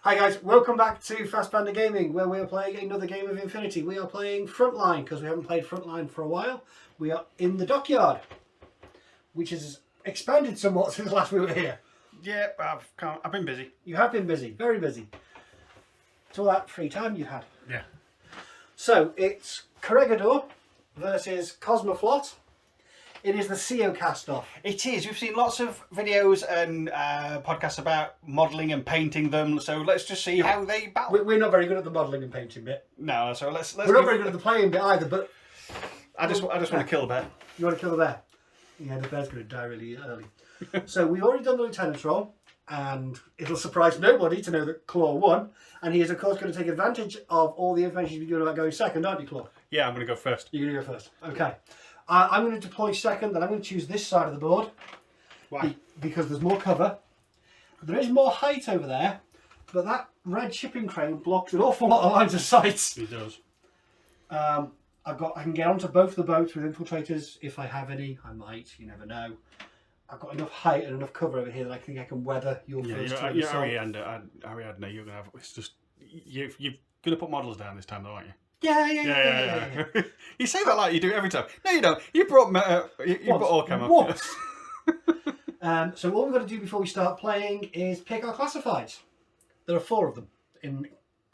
Hi guys, welcome back to Fast Panda Gaming, where we are playing another game of Infinity. We are playing Frontline, because we haven't played Frontline for a while. We are in the dockyard, which has expanded somewhat since last we were here. Yeah, I've been busy. You have been busy, very busy. It's all that free time you had. Yeah. So, it's Corrigidor versus Kosmoflot. It is the SioCast stuff. It is. We've seen lots of videos and podcasts about modelling and painting them, so let's just see how they battle. We're not very good at the modelling and painting bit. No, so let's We're not very good at the playing bit either, but... I just want to kill the bear. You want to kill the bear? Yeah, the bear's going to die really early. So we've already done the lieutenant's role, and it'll surprise nobody to know that Claw won, and he is of course going to take advantage of all the information you've been doing about going second, aren't you, Claw? Yeah, I'm going to go first. You're going to go first. Okay. I'm going to deploy second, then I'm going to choose this side of the board. Why? Because there's more cover. There is more height over there, but that red shipping crane blocks an awful lot of lines of sight. It does. I can get onto both the boats with infiltrators if I have any. I might. You never know. I've got enough height and enough cover over here that I think I can weather your first two. You're Ariadna. You gonna have. It's just you're gonna put models down this time, though, aren't you? Yeah. You say that like you do every time. No, you don't. You brought all camo. What? So all we've got to do before we start playing is pick our classifieds. There are 4 of them in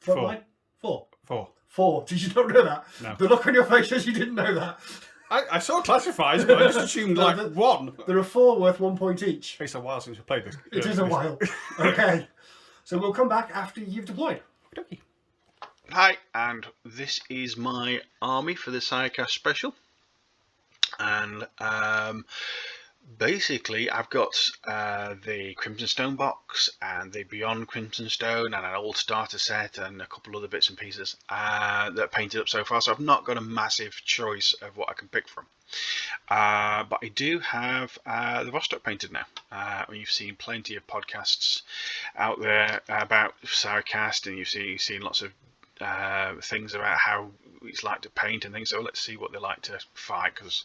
Frontline. 4. 4. Did you not know that? No. The look on your face says you didn't know that. I saw classifieds, but I just assumed one. There are 4 worth 1 point each. It's a while since we played this. It is a while. Okay. So we'll come back after you've deployed. Okay. Hi, and this is my army for the SioCast special, and basically I've got the Crimson Stone box and the Beyond Crimson Stone and an old starter set and a couple other bits and pieces that are painted up so far, so I've not got a massive choice of what I can pick from. But I do have the Vostok painted now. You've seen plenty of podcasts out there about SioCast, and you've seen lots of things about how it's like to paint and things, so let's see what they like to fight, because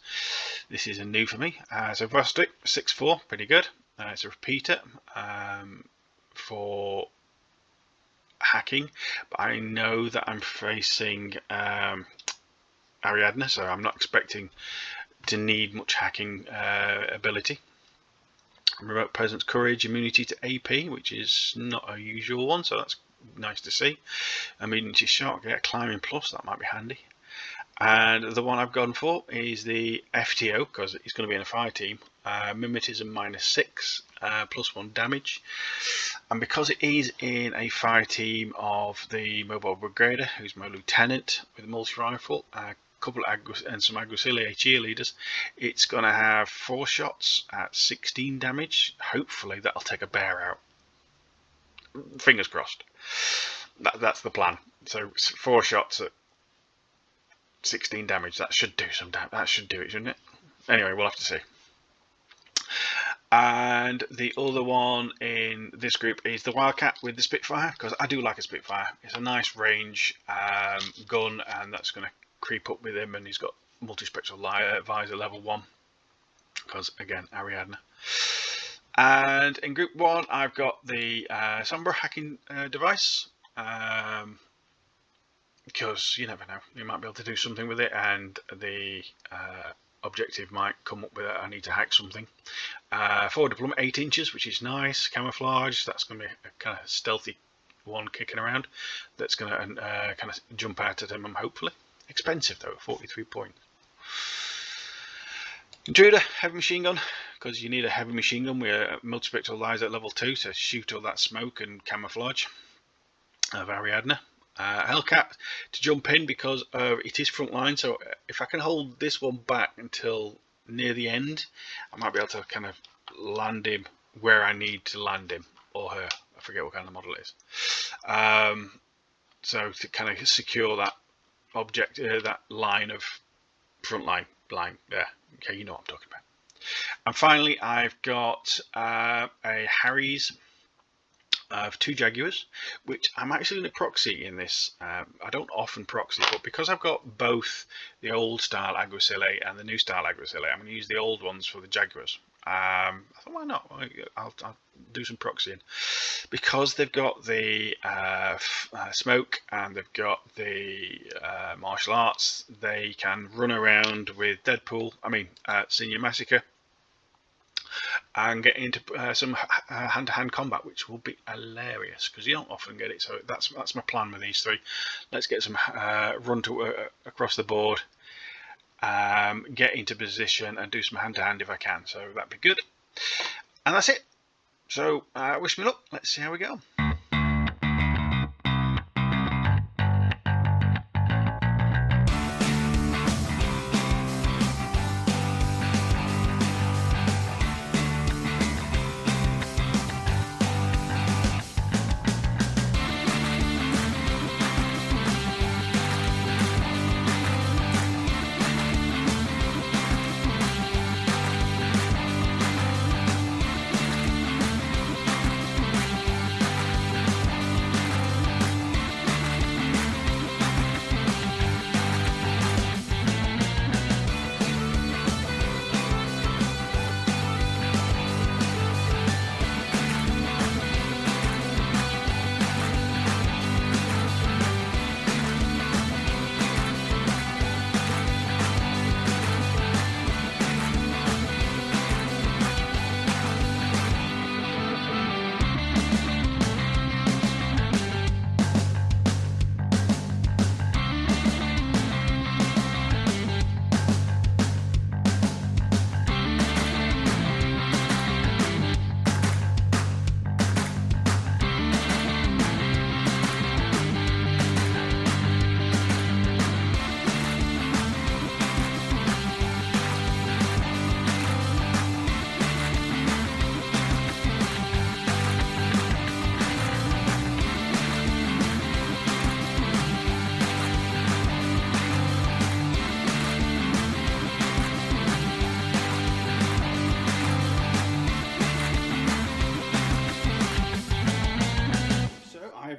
this is a new for me. So Vostok 6'4", pretty good. It's a repeater for hacking, but I know that I'm facing Ariadna, so I'm not expecting to need much hacking ability. Remote presence courage, immunity to AP, which is not a usual one, so that's nice to see. Immunity shot, get a climbing plus, that might be handy. And the one I've gone for is the FTO, because it's going to be in a fire team. Mimetism -6, +1 damage. And because it is in a fire team of the Mobile Brigadier, who's my lieutenant with a multi-rifle, a couple and some auxiliary cheerleaders, it's going to have 4 shots at 16 damage. Hopefully that'll take a bear out. Fingers crossed. That's the plan. So 4 shots at 16 damage. That should do some damage. That should do it, shouldn't it? Anyway, we'll have to see. And the other one in this group is the Wildcat with the Spitfire, because I do like a Spitfire. It's a nice range gun, and that's going to creep up with him, and he's got multispectral visor level 1, because again, Ariadna. And in group 1 I've got the Sombra hacking device, because you never know, you might be able to do something with it, and the objective might come up with it. I need to hack something. Forward deployment 8 inches, which is nice. Camouflage, that's going to be a kind of stealthy one kicking around, that's going to kind of jump out at him, hopefully. Expensive though, at 43 points. Intruder, heavy machine gun, because you need a heavy machine gun with a multispectral laser at level 2 to shoot all that smoke and camouflage of Ariadna. Hellcat to jump in, because it is frontline, so if I can hold this one back until near the end, I might be able to kind of land him where I need to land him, or her. I forget what kind of model it is. So to kind of secure that object, that line of frontline line there. Okay, you know what I'm talking about. And finally, I've got a Harry's of 2 Jaguars, which I'm actually going to proxy in this. I don't often proxy, but because I've got both the old style Aguacile and the new style Aguacile, I'm going to use the old ones for the Jaguars. I thought, why not? I'll do some proxying. Because they've got the smoke and they've got the martial arts, they can run around with Senior Massacre, and get into some hand-to-hand combat, which will be hilarious because you don't often get it. So that's my plan with these three. Let's get some run across the board, get into position, and do some hand-to-hand if I can. So that'd be good. And that's it. So wish me luck. Let's see how we go.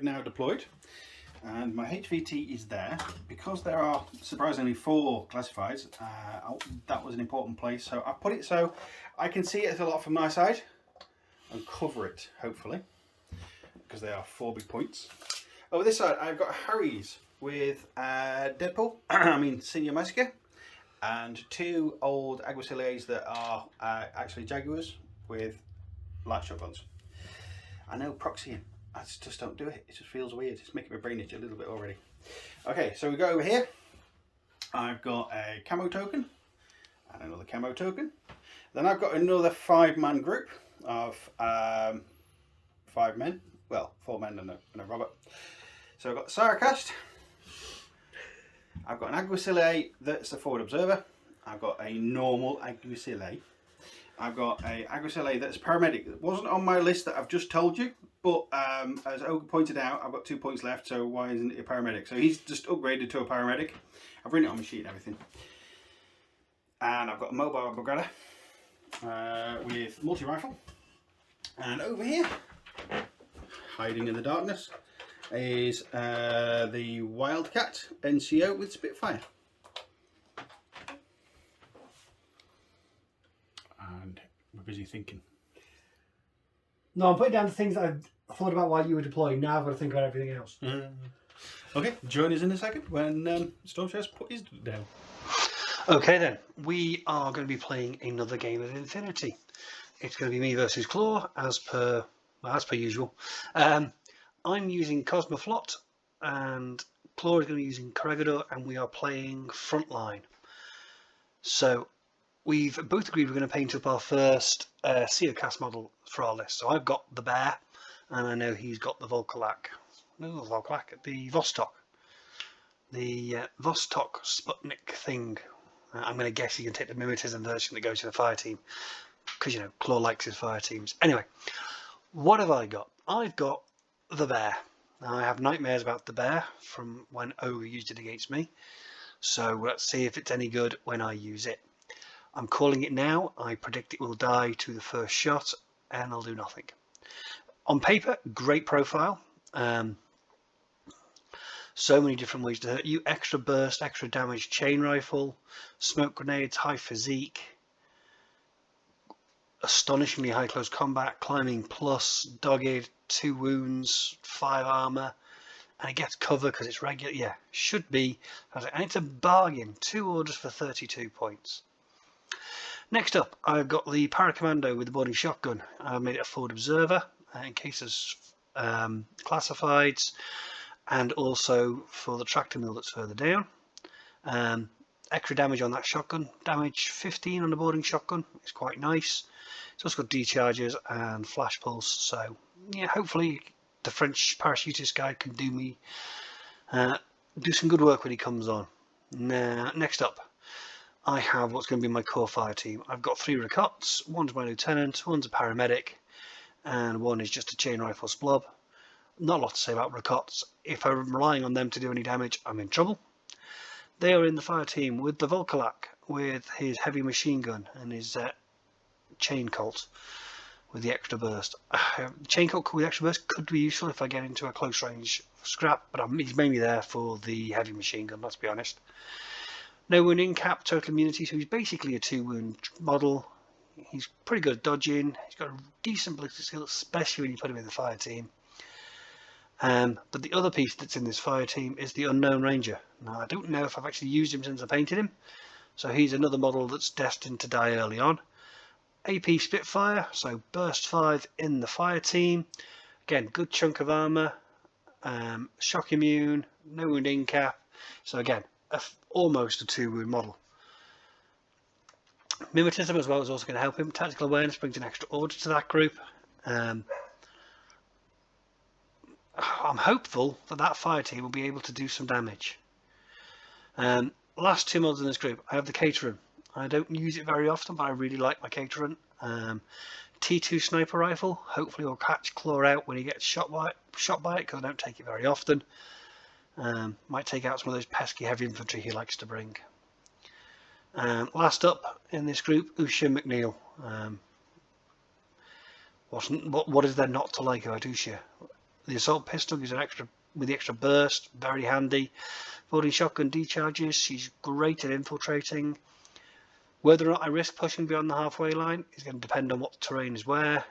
Now deployed, and my HVT is there. Because there are surprisingly 4 classifieds, that was an important place, so I put it so I can see it a lot from my side and cover it, hopefully, because they are 4 big points. Over this side I've got Harry's with Deadpool, Senior Massacre, and 2 old Aguaciliers that are actually Jaguars with light shotguns. I know proxying, I just don't do it. It just feels weird. It's making my brain itch a little bit already. Okay, so we go over here. I've got a camo token and another camo token. Then I've got another 5-man group of 5 men. Well, 4 men and a Robert. So I've got the SioCast. I've got an Aguacile that's a forward observer. I've got a normal Aguacile. I've got a Aguacile that's paramedic. It wasn't on my list that I've just told you. But as Oga pointed out, I've got 2 points left, so why isn't it a paramedic? So he's just upgraded to a paramedic. I've written it on my sheet and everything. And I've got a mobile brigada with multi-rifle. And over here, hiding in the darkness, is the Wildcat NCO with Spitfire. And we're busy thinking. No, I'm putting down the things that I thought about while you were deploying. Now I've got to think about everything else. Okay, join us in a second when Stormchest put his down. Okay then, we are going to be playing another game of Infinity. It's going to be me versus Claw, as per usual. I'm using Kosmoflot, and Claw is going to be using Corrigidor, and we are playing Frontline. So we've both agreed we're going to paint up our first SioCast model for our list. So I've got the Bear, and I know he's got the the Vostok. The Vostok Sputnik thing. I'm going to guess he can take the mimetism version that goes to the fire team, because, you know, Claw likes his fire teams. Anyway, what have I got? I've got the Bear. Now, I have nightmares about the Bear from when Ogre used it against me. So let's see if it's any good when I use it. I'm calling it now. I predict it will die to the first shot, and I'll do nothing. On paper, great profile. So many different ways to hurt you. Extra burst, extra damage, chain rifle, smoke grenades, high physique. astonishingly high close combat, climbing plus, dogged, 2 wounds, 5 armor, and it gets cover because it's regular. Yeah, should be. And it's a bargain. 2 orders for 32 points. Next up, I've got the Paracommando with the boarding shotgun. I've made it a forward observer in case there's classifieds, and also for the tractor mill that's further down. Extra damage on that shotgun. Damage 15 on the boarding shotgun. It's quite nice. It's also got decharges and flash pulse. So yeah, hopefully the French parachutist guy can do some good work when he comes on. Now, next up, I have what's going to be my core fire team. I've got 3 Ricottes. One's my lieutenant. One's a paramedic, and one is just a chain rifle splub. Not a lot to say about Ricottes. If I'm relying on them to do any damage, I'm in trouble. They are in the fire team with the Volkolak, with his heavy machine gun and his chain Colt with the extra burst. Chain Colt with extra burst could be useful if I get into a close range scrap, but he's mainly there for the heavy machine gun, let's be honest. No wound in cap, total immunity, so he's basically a 2 wound model. He's pretty good at dodging. He's got a decent ballistic skill, especially when you put him in the fire team. But the other piece that's in this fire team is the Unknown Ranger. Now, I don't know if I've actually used him since I painted him, so he's another model that's destined to die early on. AP Spitfire, so burst 5 in the fire team. Again, good chunk of armor, shock immune, no wound in cap. So again, almost a 2 wound model. Mimetism as well is also going to help him. Tactical awareness brings an extra order to that group. I'm hopeful that that fire team will be able to do some damage. Last 2 models in this group, I have the Cateran. I don't use it very often, but I really like my Cateran. T2 sniper rifle. Hopefully will catch Claw out when he gets shot by it, because I don't take it very often. Might take out some of those pesky heavy infantry he likes to bring. Last up in this group, Usha McNeil. What is there not to like about Usha? The assault pistol is an extra with the extra burst, very handy. Boarding shotgun decharges. She's great at infiltrating. Whether or not I risk pushing beyond the halfway line is going to depend on what the terrain is where.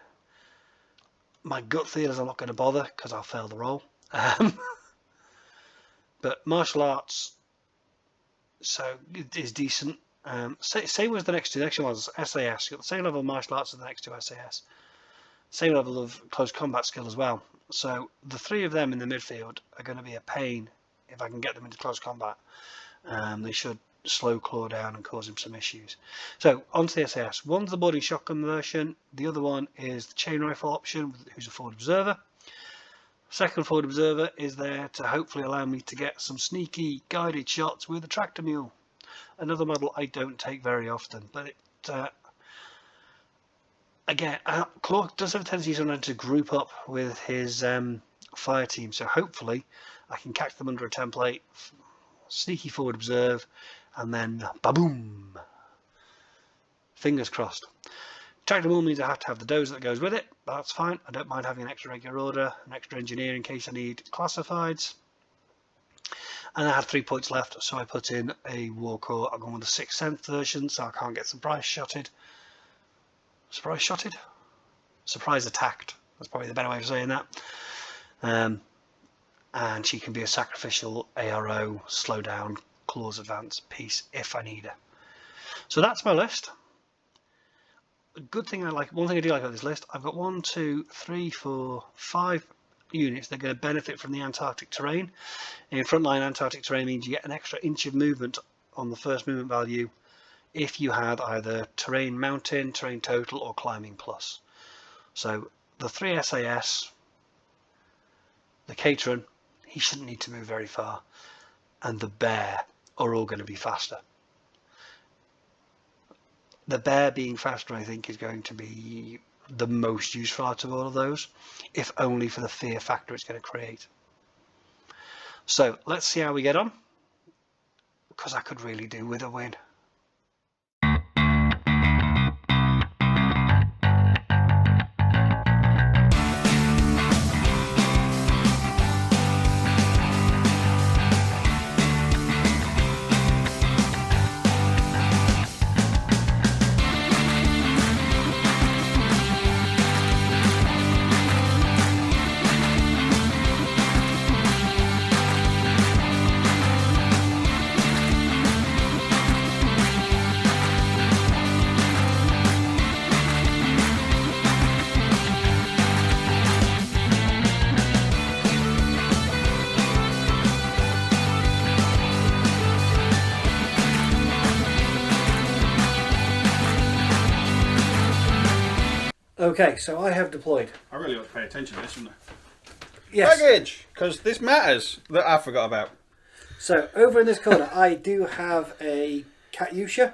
My gut feel is I'm not going to bother because I'll fail the roll. But martial arts, so it is decent. Same as the next two. The next one was SAS. You've got the same level of martial arts as the next two SAS. Same level of close combat skill as well. So the 3 of them in the midfield are going to be a pain if I can get them into close combat. They should slow Claw down and cause him some issues. So onto the SAS. One's the boarding shotgun version. The other one is the chain rifle option, who's a forward observer. Second forward observer is there to hopefully allow me to get some sneaky guided shots with a tractor mule. Another model I don't take very often, but it again, Claw does have a tendency sometimes to group up with his fire team, so hopefully I can catch them under a template, sneaky forward observe, and then ba-boom. Fingers crossed. Tractor mule means I have to have the dozer that goes with it, but that's fine. I don't mind having an extra regular order, an extra engineer in case I need classifieds. And I had 3 points left, so I put in a war core. I've gone with the 6th Sense version, so I can't get surprise shotted. Surprise shotted? Surprise attacked. That's probably the better way of saying that. And she can be a sacrificial ARO, slow down, claws advance piece if I need her. So that's my list. A good thing one thing I do like about this list, I've got 1, 2, 3, 4, 5 units that are going to benefit from the Antarctic terrain. In Frontline, Antarctic terrain means you get an extra inch of movement on the first movement value if you had either terrain mountain, terrain total, or climbing plus. So the 3 SAS, the Cateran, he shouldn't need to move very far, and the Bear are all going to be faster. The Bear being faster, I think, is going to be the most useful out of all of those, if only for the fear factor it's going to create. So let's see how we get on, because I could really do with a win. Okay, so I have deployed. I really ought to pay attention to this, wouldn't I? Yes. Baggage! Because this matters that I forgot about. So over in this corner, I do have a Katyusha,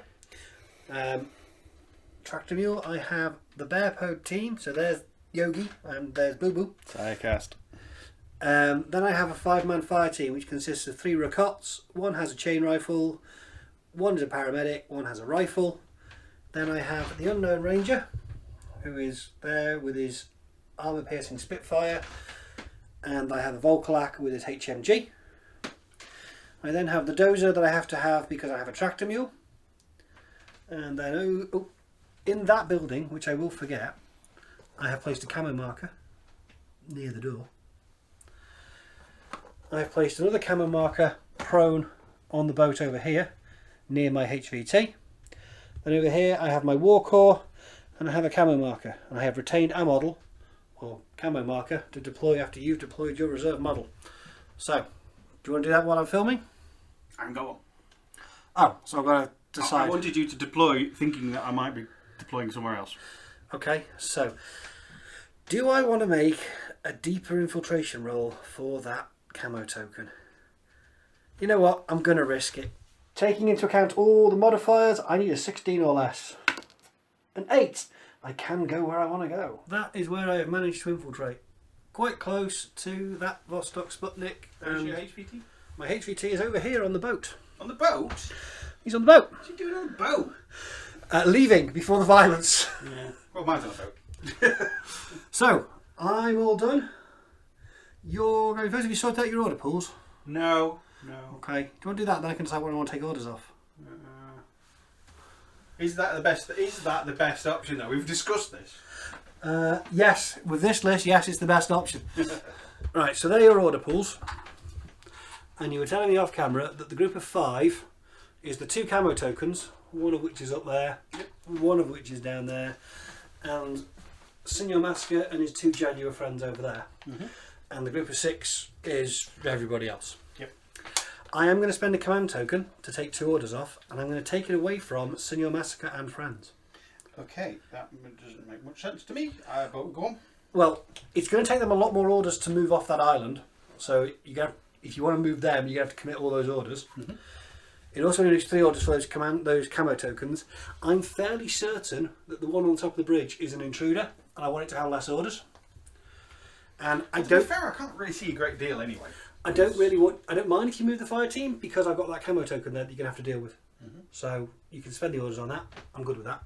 tractor mule. I have the Bear Pod team. So there's Yogi and there's Boo Boo. SioCast. Then I have a 5-man fire team, which consists of 3 Rakots. One has a chain rifle, one is a paramedic, one has a rifle. Then I have the Unknown Ranger, who is there with his armour-piercing Spitfire, and I have a Volkolak with his HMG. I then have the Dozer that I have to have because I have a tractor mule. And then in that building, which I will forget, I have placed a camo marker near the door. I've placed another camo marker prone on the boat over here near my HVT. Then over here I have my war core and I have a camo marker, and I have retained a model or camo marker to deploy after you've deployed your reserve model. So, do you want to do that while I'm filming? And go on. Oh, so I've got to decide. I wanted you to deploy thinking that I might be deploying somewhere else. Okay, so do I want to make a deeper infiltration roll for that camo token? You know what? I'm going to risk it. Taking into account all the modifiers, I need a 16 or less. An 8. I can go where I want to go. That is where I have managed to infiltrate. Quite close to that Vostok Sputnik. Where's your HVT? My HVT is over here on the boat. On the boat? He's on the boat. What's he doing on the boat? Leaving before the violence. Yeah. Well, mine's on the boat. So, I'm all done. You're going first. Have you sorted out your order pools? No. Okay. Do you want to do that? Then I can decide when I want to take orders off. Is that the best? Is that the best option though? We've discussed this. Yes, with this list, yes, it's the best option. Right, so there are your order pools. And you were telling me off camera that the group of 5 is the 2 camo tokens, one of which is up there, one of which is down there, and Senor Masker and his 2 Jaguar friends over there. And the group of 6 is everybody else. Yep. I am going to spend a command token to take 2 orders off, and I'm going to take it away from Senor Massacre and friends. Okay, that doesn't make much sense to me, but go on. Well, it's going to take them a lot more orders to move off that island, so if you want to move them, you're going to have to commit all those orders. It also needs 3 orders for those camo tokens. I'm fairly certain that the one on top of the bridge is an intruder, and I want it to have less orders. And I To don't. be fair, I can't really see a great deal anyway. I don't mind if you move the fire team because I've got that camo token there that you're going to have to deal with. So you can spend the orders on that. I'm good with that.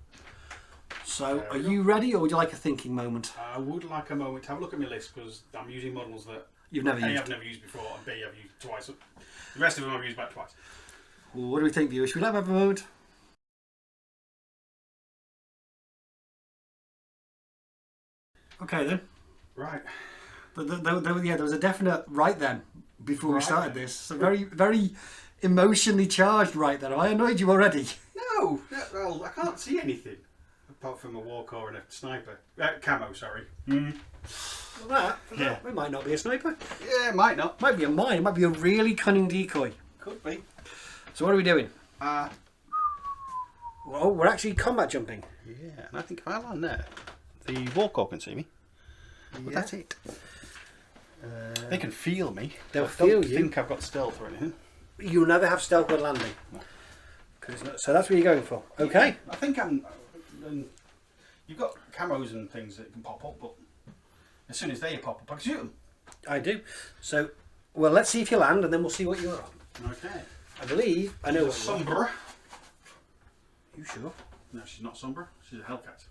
So are you ready, or would you like a thinking moment? I would like a moment to have a look at my list because I'm using models that You've never used. I've never used before, and B, I've used twice. The rest of them I've used about twice. Well, what do we think, viewers? Should we let them have a moment? Okay then. Right. There was a definite right then before we Right started then. this. So very, very emotionally charged right then. Have I annoyed you already? No, well, I can't see anything apart from a war core and a sniper. Camo, sorry. Well, it might not be a sniper. Yeah, it might not. It might be a mine. It might be a really cunning decoy. Could be. So what are we doing? Well, We're actually combat jumping. yeah, and I think if I land there, the war core can see me. But that's it. They can feel me. They'll I feel don't you. think I've got stealth or anything. You'll never have stealth when landing. No. So that's what you're going for. Okay. Yeah, I think I'm. You've got camos and things that can pop up, but as soon as they pop up, I can shoot them. I do. So, well, let's see if you land, and then we'll see what you're on. Okay. I believe I know what you're on. Sombra. You sure? No, she's not Sombra. She's a Hellcat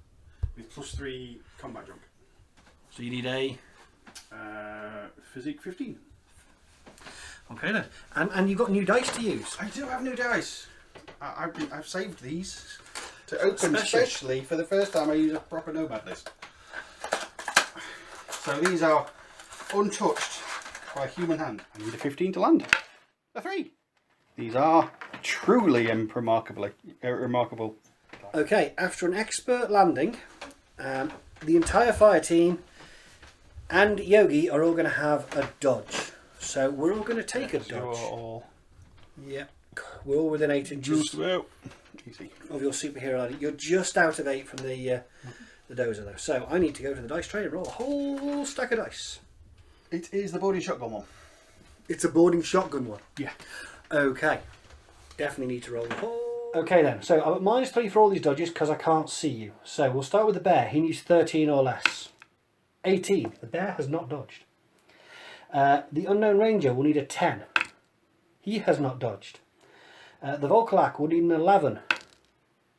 with +3 combat jump. So you need a. Physique 15. Okay then. And you've got new dice to use. I do have new dice. I've saved these to open Special. especially for the first time I use a proper Nomad list. So these are untouched by a human hand. I need a 15 to land. A 3. These are truly remarkable. Okay, after an expert landing, the entire fire team and Yogi are all going to have a dodge. So we're all going to take a dodge. Yeah, we're all within 8 inches Easy. of your superhero landing. You're just out of 8 from the the dozer though. So I need to go to the dice tray and roll a whole stack of dice. It is the boarding shotgun one. It's a boarding shotgun one. Yeah. Okay. Definitely need to roll the whole. Okay then, so I'm at -3 for all these dodges because I can't see you. So we'll start with the bear. He needs 13 or less. 18. The bear has not dodged. The unknown ranger will need a 10. He has not dodged. The Volkalak will need an 11.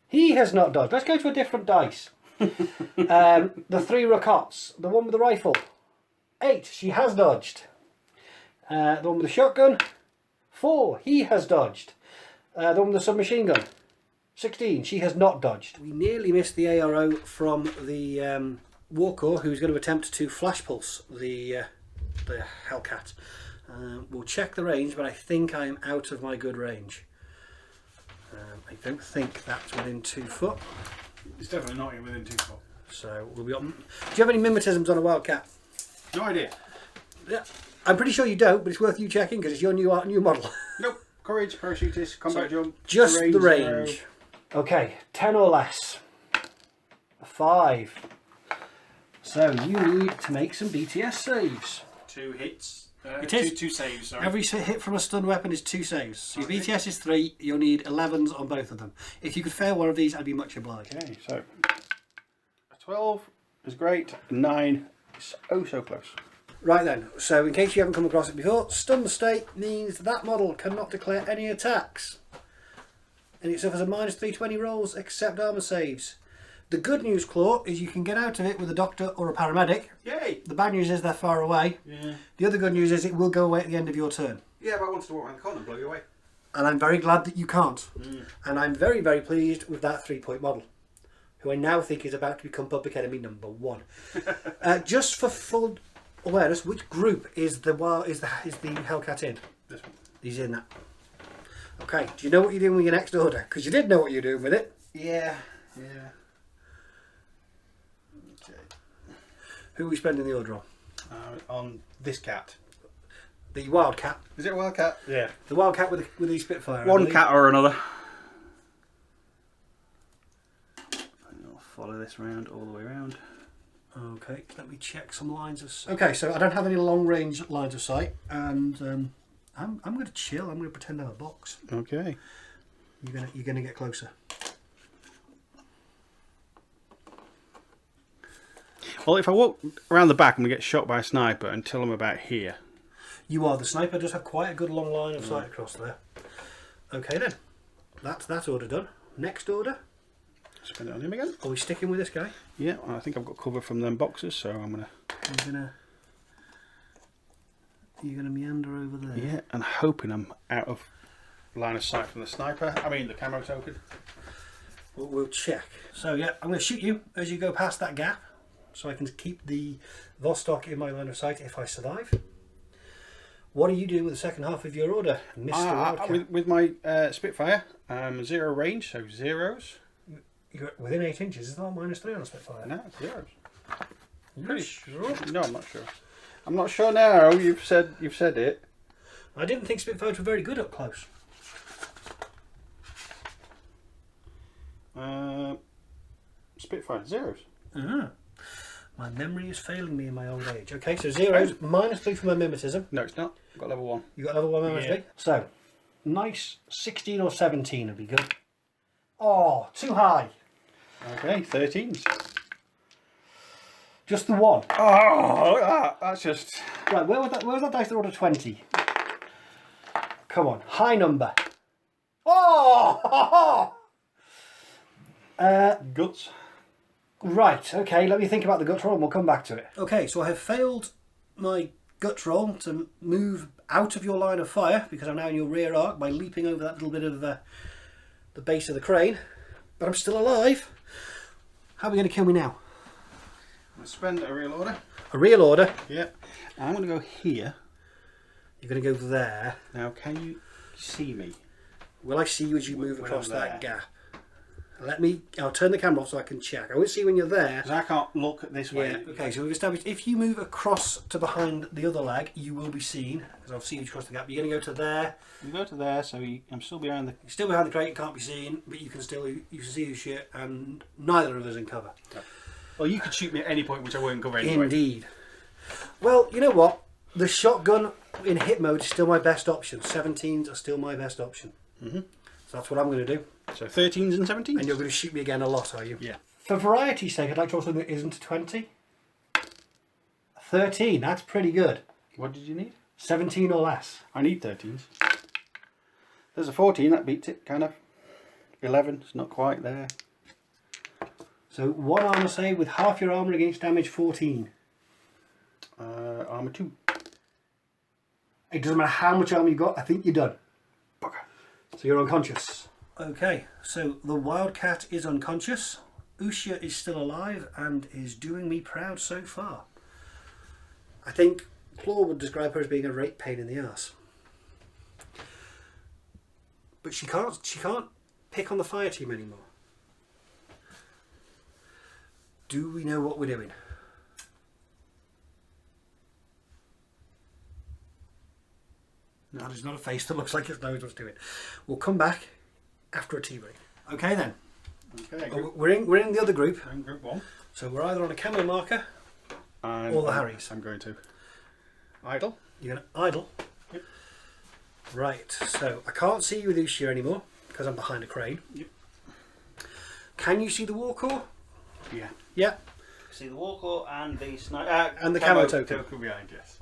He has not dodged. Let's go to a different dice. The 3 Rakots, the one with the rifle. 8. She has dodged. The one with the shotgun. 4. He has dodged. The one with the submachine gun. 16. She has not dodged. We nearly missed the ARO from the Warcore, who's going to attempt to flash pulse the Hellcat. We'll check the range, but I think I am out of my good range. I don't think that's within 2 foot. It's definitely not within 2 foot. So we'll be on. Do you have any mimetisms on a Wildcat? No idea. Yeah, I'm pretty sure you don't, but it's worth you checking because it's your new model. Nope. Courage, parachutist, combat jump. Just the range. 0. Okay, 10 or less. 5. So you need to make some BTS saves. 2 hits. It is. Two saves, sorry. Every hit from a stun weapon is 2 saves. So your BTS is 3, you'll need 11s on both of them. If you could fail one of these, I'd be much obliged. Okay, so a 12 is great, 9 is oh so close. Right then, so in case you haven't come across it before, stun state means that model cannot declare any attacks. And it suffers a -320 rolls except armor saves. The good news, Claw, is you can get out of it with a doctor or a paramedic. Yay! The bad news is they're far away. Yeah. The other good news is it will go away at the end of your turn. Yeah, but I wanted to walk around the corner and blow you away. And I'm very glad that you can't. And I'm very, very pleased with that 3-point model, who I now think is about to become public enemy number 1. Just for full awareness, which group is the Hellcat in? This one. He's in that. Okay, do you know what you're doing with your next order? Because you did know what you're doing with it. Yeah. Okay. Who are we spending the order on? On this cat. The Wildcat. Is it a wildcat? Yeah. The Wildcat with the Spitfire. One cat or another. I'll follow this round all the way around. Okay, let me check some lines of sight. Okay, so I don't have any long range lines of sight, and I'm going to chill. I'm going to pretend I'm a box. Okay. You're gonna get closer. Well, if I walk around the back and we get shot by a sniper until I'm about here. You are. The sniper does have quite a good long line of sight across there. Okay then, that's that order done. Next order. Spend it on him again. Are we sticking with this guy? Yeah, I think I've got cover from them boxes, so I'm gonna. You're gonna meander over there. Yeah, and hoping I'm out of line of sight from the sniper. I mean, the camera's open. We'll check. So yeah, I'm going to shoot you as you go past that gap, so I can keep the Vostok in my line of sight if I survive. What are you doing with the second half of your order, Mr. Wildcat? With my Spitfire, 0 range, so 0s. You're within 8 inches. Is that -3 on a Spitfire? No, 0s. Pretty sure. No, I'm not sure. I'm not sure now. You've said it. I didn't think Spitfires were very good up close. Spitfire 0s. My memory is failing me in my old age. Okay, so 0s, -3 for my mimetism. No, it's not. I've got level 1. You got level 1 mimetism? Yeah. So, nice 16 or 17 would be good. Oh, too high. Okay, 13s. Just the one. Oh, look at that. That's just... Right, where was that dice that ordered 20? Come on, high number. Oh! Guts. Right, okay, let me think about the gut roll and we'll come back to it. Okay, so I have failed my gut roll to move out of your line of fire because I'm now in your rear arc by leaping over that little bit of the base of the crane. But I'm still alive. How are we going to kill me now? I'm going to spend a real order. A real order? Yeah. I'm going to go here. You're going to go there. Now, can you see me? Will I see you as you move When across I'm that there. gap? I'll turn the camera off so I can check. I won't see when you're there. Because I can't look this way. Yeah, okay, so we've established if you move across to behind the other leg, you will be seen, because I'll see you across the gap. You're going to go to there. You go to there, so I'm still behind the... You're still behind the crate, can't be seen, but you can see the shit, and neither of us in cover. Yep. Well, you could shoot me at any point, which I won't cover anyway. Indeed. Well, you know what? The shotgun in hit mode is still my best option. 17s are still my best option. Mm-hmm. So that's what I'm going to do. So 13s and 17s? And you're going to shoot me again a lot, are you? Yeah. For variety's sake, I'd like to also something that isn't a 20. 13, that's pretty good. What did you need? 17 or less. I need 13s. There's a 14, that beats it, kind of. 11, it's not quite there. So 1 armour save with half your armour against damage 14. Armour 2. It doesn't matter how much armour you got, I think you're done. Bugger. So you're unconscious. Okay, so the Wildcat is unconscious. Ushia is still alive and is doing me proud so far. I think Claw would describe her as being a right pain in the ass. But she can't pick on the fire team anymore. Do we know what we're doing? No, there's not a face that looks like it knows what's doing. We'll come back after a tea break. Okay then. Okay, We're in the other group. I'm group 1. So we're either on a camo marker And or the Harries. I'm going to idle. You're going to idle. Yep. Right, so I can't see you with Ushia anymore because I'm behind a crane. Yep. Can you see the war core? Yeah. Yeah. See the walker and the sniper. And the camo token. behind, yes.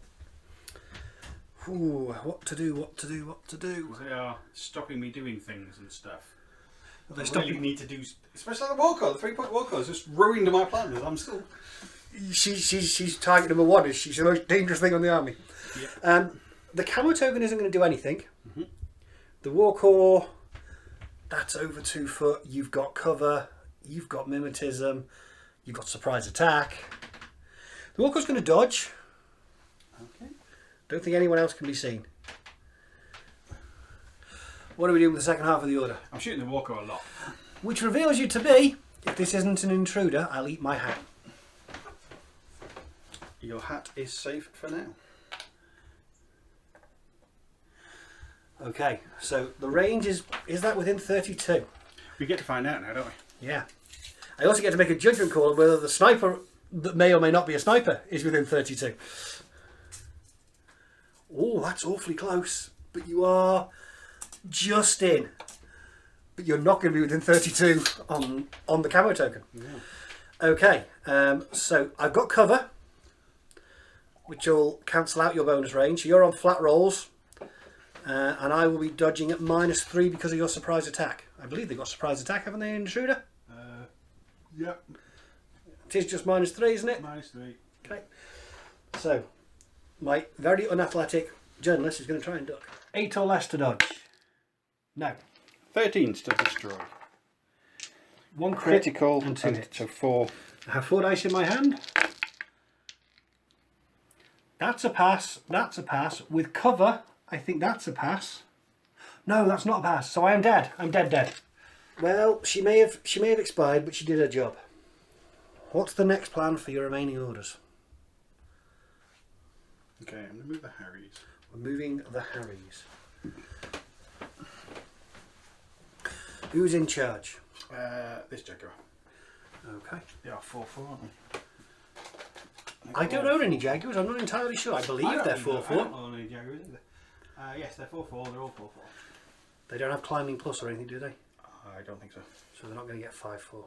Ooh, what to do, what to do, what to do. They are stopping me doing things and stuff. They I stop really you. need to do, especially the walker, the 3-point walker has just ruined my plan. I'm still. She's target number 1. She's the most dangerous thing on the army. Yeah. The camo token isn't going to do anything. Mm-hmm. The war core, that's over 2 foot. You've got cover. You've got mimetism. You've got surprise attack. The war core's going to dodge. Okay. Don't think anyone else can be seen. What are we doing with the second half of the order? I'm shooting the walker a lot. Which reveals you to be, if this isn't an intruder, I'll eat my hat. Your hat is safe for now. Okay, so the range is that within 32? We get to find out now, don't we? Yeah. I also get to make a judgment call on whether the sniper that may or may not be a sniper is within 32. Oh, that's awfully close. But you are just in. But you're not going to be within 32 on the camo token. Yeah. Okay, so I've got cover, which will cancel out your bonus range. So you're on flat rolls, and I will be dodging at -3 because of your surprise attack. I believe they've got surprise attack, haven't they, Intruder? Yep. It is just -3, isn't it? -3. Okay. So, my very unathletic journalist is going to try and duck. 8 or less to dodge. No. 13s to destroy. 1 crit Critical and 2 hits. So 4. I have 4 dice in my hand. That's a pass. That's a pass. With cover, I think that's a pass. No, that's not a pass. So I am dead. I'm dead. Well, she may have expired, but she did her job. What's the next plan for your remaining orders? Okay, I'm going to move the Harries. We're moving the Harries. Who's in charge? This Jaguar. Okay. They are 4-4, aren't they? I don't own any Jaguars. I'm not entirely sure. I believe they're 4-4. I don't own any Jaguars either. Yes, they're 4-4. They're all 4-4. They don't have climbing plus or anything, do they? I don't think so. So they're not going to get 5-4.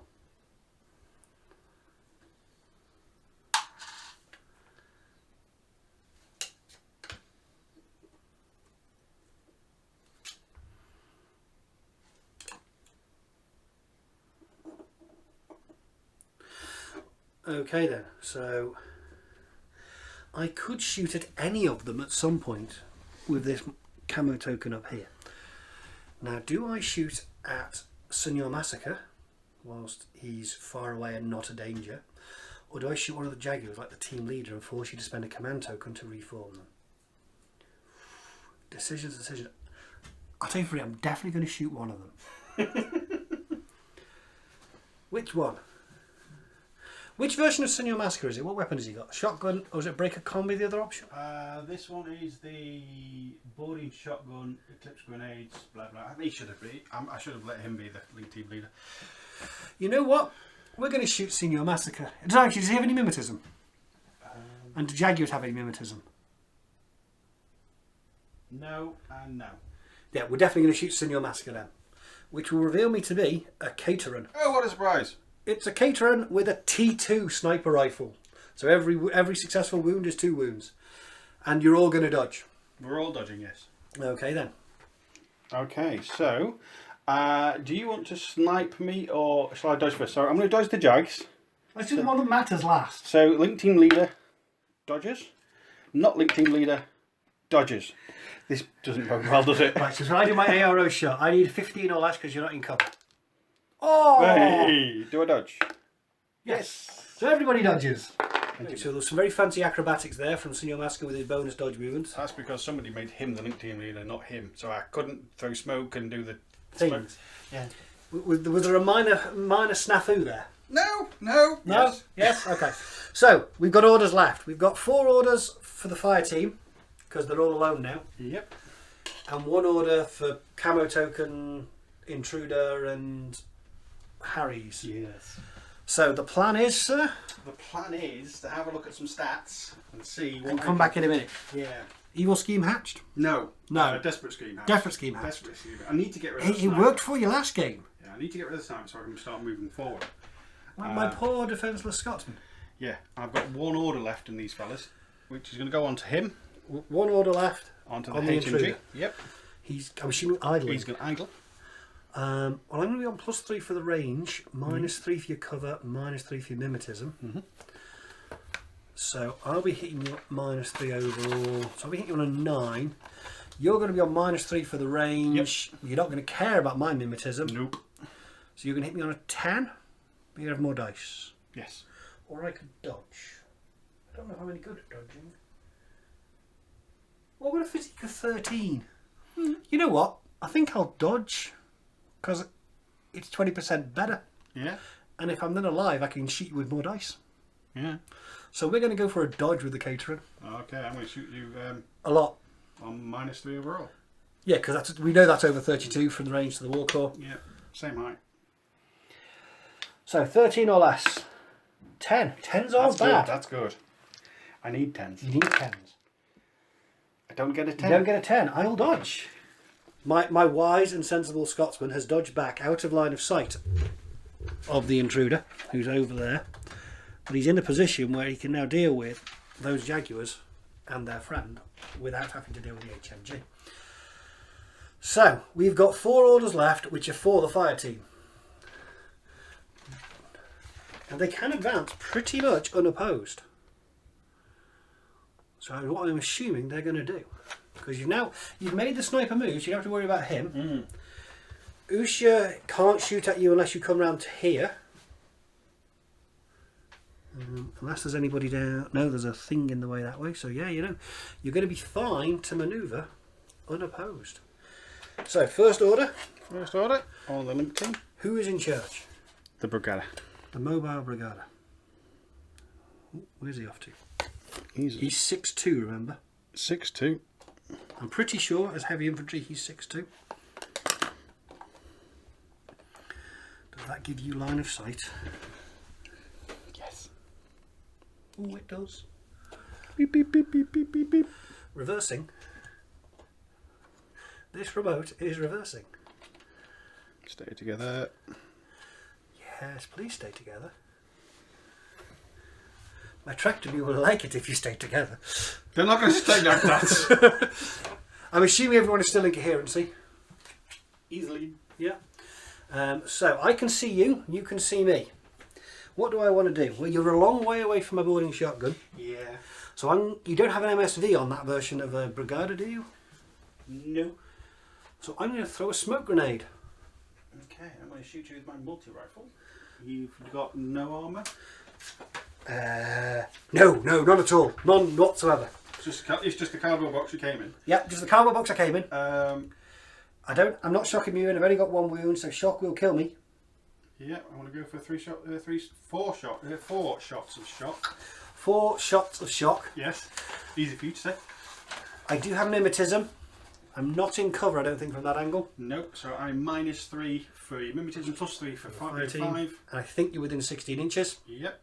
Okay then, so I could shoot at any of them at some point with this camo token up here. Now, do I shoot at Senor Massacre whilst he's far away and not a danger, or do I shoot one of the Jaguars like the team leader and force you to spend a command token to reform them? Decision. I'll tell you free, I'm definitely going to shoot one of them. Which one? Which version of Senor Massacre is it? What weapon has he got? Shotgun, or is it Breaker Combi the other option? This one is the boarding shotgun, eclipse grenades, blah blah. He should have been. I should have let him be the lead team leader. You know what? We're going to shoot Senior Massacre. Does he have any mimetism? And do Jaguars have any mimetism? No and no. Yeah, we're definitely going to shoot Senior Massacre then. Which will reveal me to be a Cateran. Oh, what a surprise! It's a Cateran with a T2 sniper rifle. So every successful wound is 2 wounds. And you're all going to dodge. We're all dodging, yes. Okay then. Okay, so do you want to snipe me or shall I dodge first? So I'm going to dodge the Jags. Let's do the one that matters last. So link team leader dodges, not link team leader dodges. This doesn't bode well, does it? Right, so when I do my ARO shot, I need 15 or less because you're not in cover. Oh! Hey, do I dodge? Yes. So everybody dodges. Okay, so there's some very fancy acrobatics there from Senior Massacre with his bonus dodge movements. That's because somebody made him the link team leader, not him. So I couldn't throw smoke and do the Things. Yeah. Was there a minor snafu there? No. No? Yes. Yes? Okay. So, we've got orders left. We've got 4 orders for the fire team, because they're all alone now. Yep. And 1 order for Camo Token, Intruder and Harry's. Yes. So, the plan is, sir? The plan is to have a look at some stats and see what. And come back in a minute. Yeah. Evil scheme hatched? No. No. Desperate scheme. Desperate scheme hatched. Desperate scheme. I need to get rid of. It worked for you last game. Yeah, I need to get rid of the sniper so I can start moving forward. My poor defenceless Scotsman. Yeah, I've got 1 order left in these fellas, which is going to go on to him. 1 order left. Onto the On the HMG. intruder. Yep. I'm assuming idling. He's going to idle. Well, I'm going to be on +3 for the range, -3 for your cover, -3 for your mimetism. So I'll be hitting you at -3 overall. So I'll be hitting you on a 9. You're going to be on -3 for the range. Yep. You're not going to care about my mimetism. Nope. So you're going to hit me on a 10. But you have more dice. Yes. Or I could dodge. I don't know how any good at dodging. What about a physique of 13? You know what? I think I'll dodge. Because it's 20% better. Yeah. And if I'm then alive, I can shoot you with more dice. Yeah. So we're going to go for a dodge with the Cateran. Okay, I'm going to shoot you A lot. on -3 overall. Yeah, because we know that's over 32 from the range to the war core. Yeah, same height. So 13 or less. 10. 10's all That's good. bad. That's good. I need 10s. You need 10s. I don't get a 10. You don't get a 10. I'll dodge. My wise and sensible Scotsman has dodged back out of line of sight of the intruder, who's over there. But he's in a position where he can now deal with those Jaguars and their friend without having to deal with the HMG. So, we've got 4 orders left, which are for the fire team. And they can advance pretty much unopposed. So what I'm assuming they're going to do. Because you've made the sniper moves, you don't have to worry about him. Usha can't shoot at you unless you come round to here. Unless there's anybody down. No, there's a thing in the way that way. So yeah, you're going to be fine to manoeuvre unopposed. So first order. First order on the link team. Who is in charge? The Brigada. The Mobile Brigada. Where's he off to? He's He's 6'2", remember? 6'2". I'm pretty sure as heavy infantry he's 6'2". Does that give you line of sight? Yes. Oh, it does. Beep, beep, beep, beep, beep, beep, beep. Reversing. This remote is reversing. Stay together. Yes, please stay together. My Tractor will like it if you stay together. They're not going to stay like that. I'm assuming everyone is still in coherency. Easily. Yeah. So I can see you, you can see me. What do I want to do? Well, you're a long way away from a boarding shotgun. Yeah. So you don't have an MSV on that version of a Brigada, do you? No. So I'm going to throw a smoke grenade. Okay, I'm going to shoot you with my multi-rifle. You've got no armour? No, none at all. None whatsoever. It's just the cardboard box you came in. Yep, just the cardboard box I came in. Um, I'm not shock immune. I've only got 1 wound, so shock will kill me. Yeah, I want to go for 4 shots of shock. 4 shots of shock. Yes, easy for you to say. I do have mimetism. I'm not in cover, I don't think, from that angle. Nope. So I'm -3 for your mimetism, +3 for 5. And I think you're within 16 inches. Yep.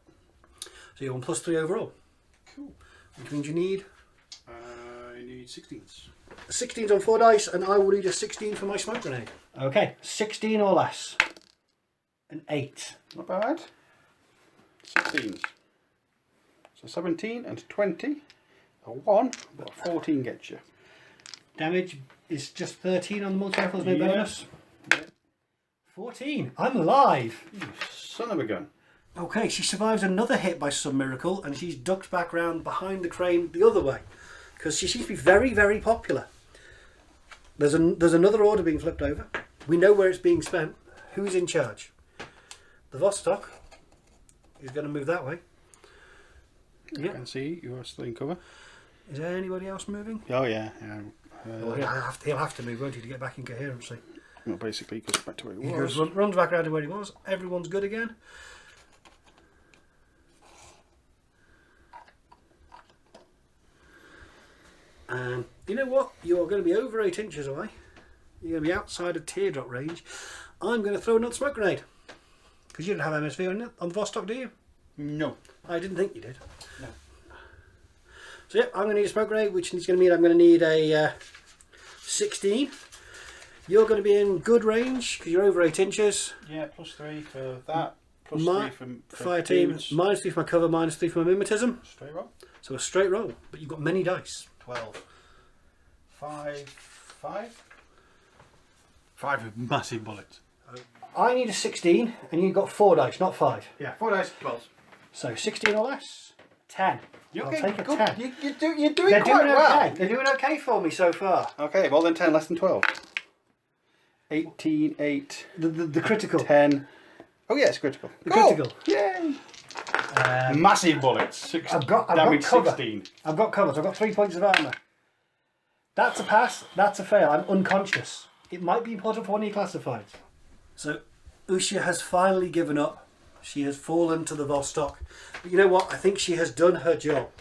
So you're on +3 overall. Cool. Which means you need... I need 16s. 16s on 4 dice, and I will need a 16 for my smoke grenade. Okay, 16 or less. An 8. Not bad. 16s. So 17 and 20. A 1, but a 14 gets you. Damage is just 13 on the multi-rifles, no Yeah. bonus. 14. I'm alive. You son of a gun. Okay, she survives another hit by some miracle, and she's ducked back round behind the crane the other way, because she seems to be very, very popular. There's another order being flipped over. We know where it's being spent. Who's in charge? The Vostok is going to move that way. I can see you are still in cover. Is there anybody else moving? Oh yeah. Well, he'll have to move, won't he, to get back in coherency? Well, basically, he goes back to where he He was. runs back around to where he was. Everyone's good again. And you know what? You're going to be over 8 inches away. You're going to be outside of teardrop range. I'm going to throw another smoke grenade. Because you don't have MSV on the Vostok, do you? No. I didn't think you did. No. So yeah, I'm going to need a smoke grenade, which is going to mean I'm going to need a 16. You're going to be in good range because you're over 8 inches. Yeah, +3 for that. My +3 for fire team, dudes. -3 for my cover, -3 for my mimetism. Straight roll. So a straight roll, but you've got many dice. 12. 5. 5 with massive bullets. I need a 16, and you've got 4 dice, not 5. Yeah, 4 dice, 12. So 16 or less, 10. I'll take a 10. You're doing They're quite doing well. okay. They're doing okay for me so far. Okay, well then 10 less than 12. 18, 8, The critical. 10. Oh yeah, it's critical. The critical. Yay! Massive bullets. I've got Damage cover. 16. I've got cover, so I've got 3 points of armour. That's a pass, that's a fail. I'm unconscious. It might be important for one of your classifieds. So Usha has finally given up. She has fallen to the Vostok. But you know what? I think she has done her job.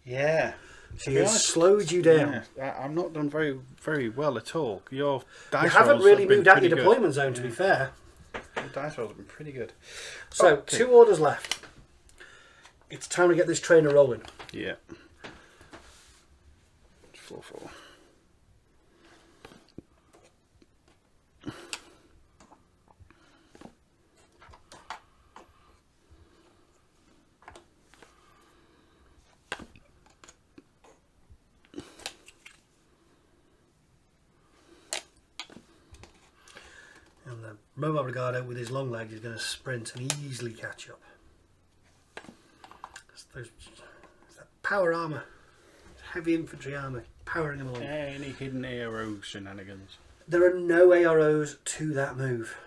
Yeah. She has slowed you down. Yeah, I'm not done very, very well at all. Your dice You haven't rolls really have been moved out your pretty deployment zone, to be fair. Your dice rolls have been pretty good. So, Okay. 2 orders left. It's time to get this trainer rolling. Yeah. 4-4. And the Mobile Brigado with his long legs is going to sprint and easily catch up. It's that power armour, heavy infantry armour, powering them along. Any hidden ARO shenanigans? There are no AROs to that move.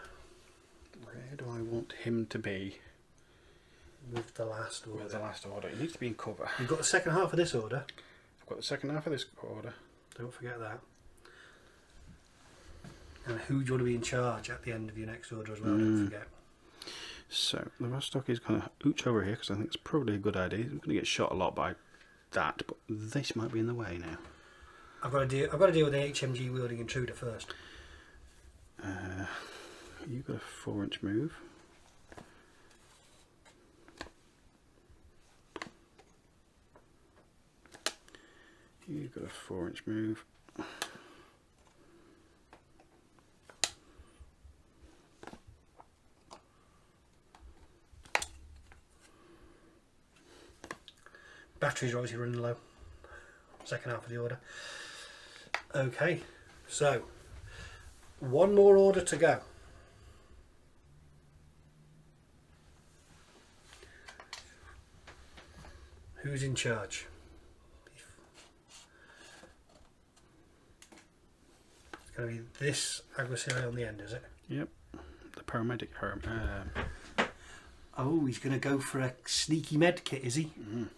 Where do I want him to be? With the last order. With the last order. He needs to be in cover. You've got the second half of this order. I've got the second half of this order. Don't forget that. And who do you want to be in charge at the end of your next order as well? Don't forget. So the Vostok is going to ooch over here because I think it's probably a good idea. He's going to get shot a lot by that, but this might be in the way now. I've got to deal with the HMG wielding intruder first. You've got a 4-inch move. You've got a 4-inch move. Batteries are obviously running low. Second half of the order. Okay, so 1 more order to go. Who's in charge? It's going to be this adversary on the end, is it? Yep. The paramedic. Oh, he's going to go for a sneaky med kit, is he? Mm.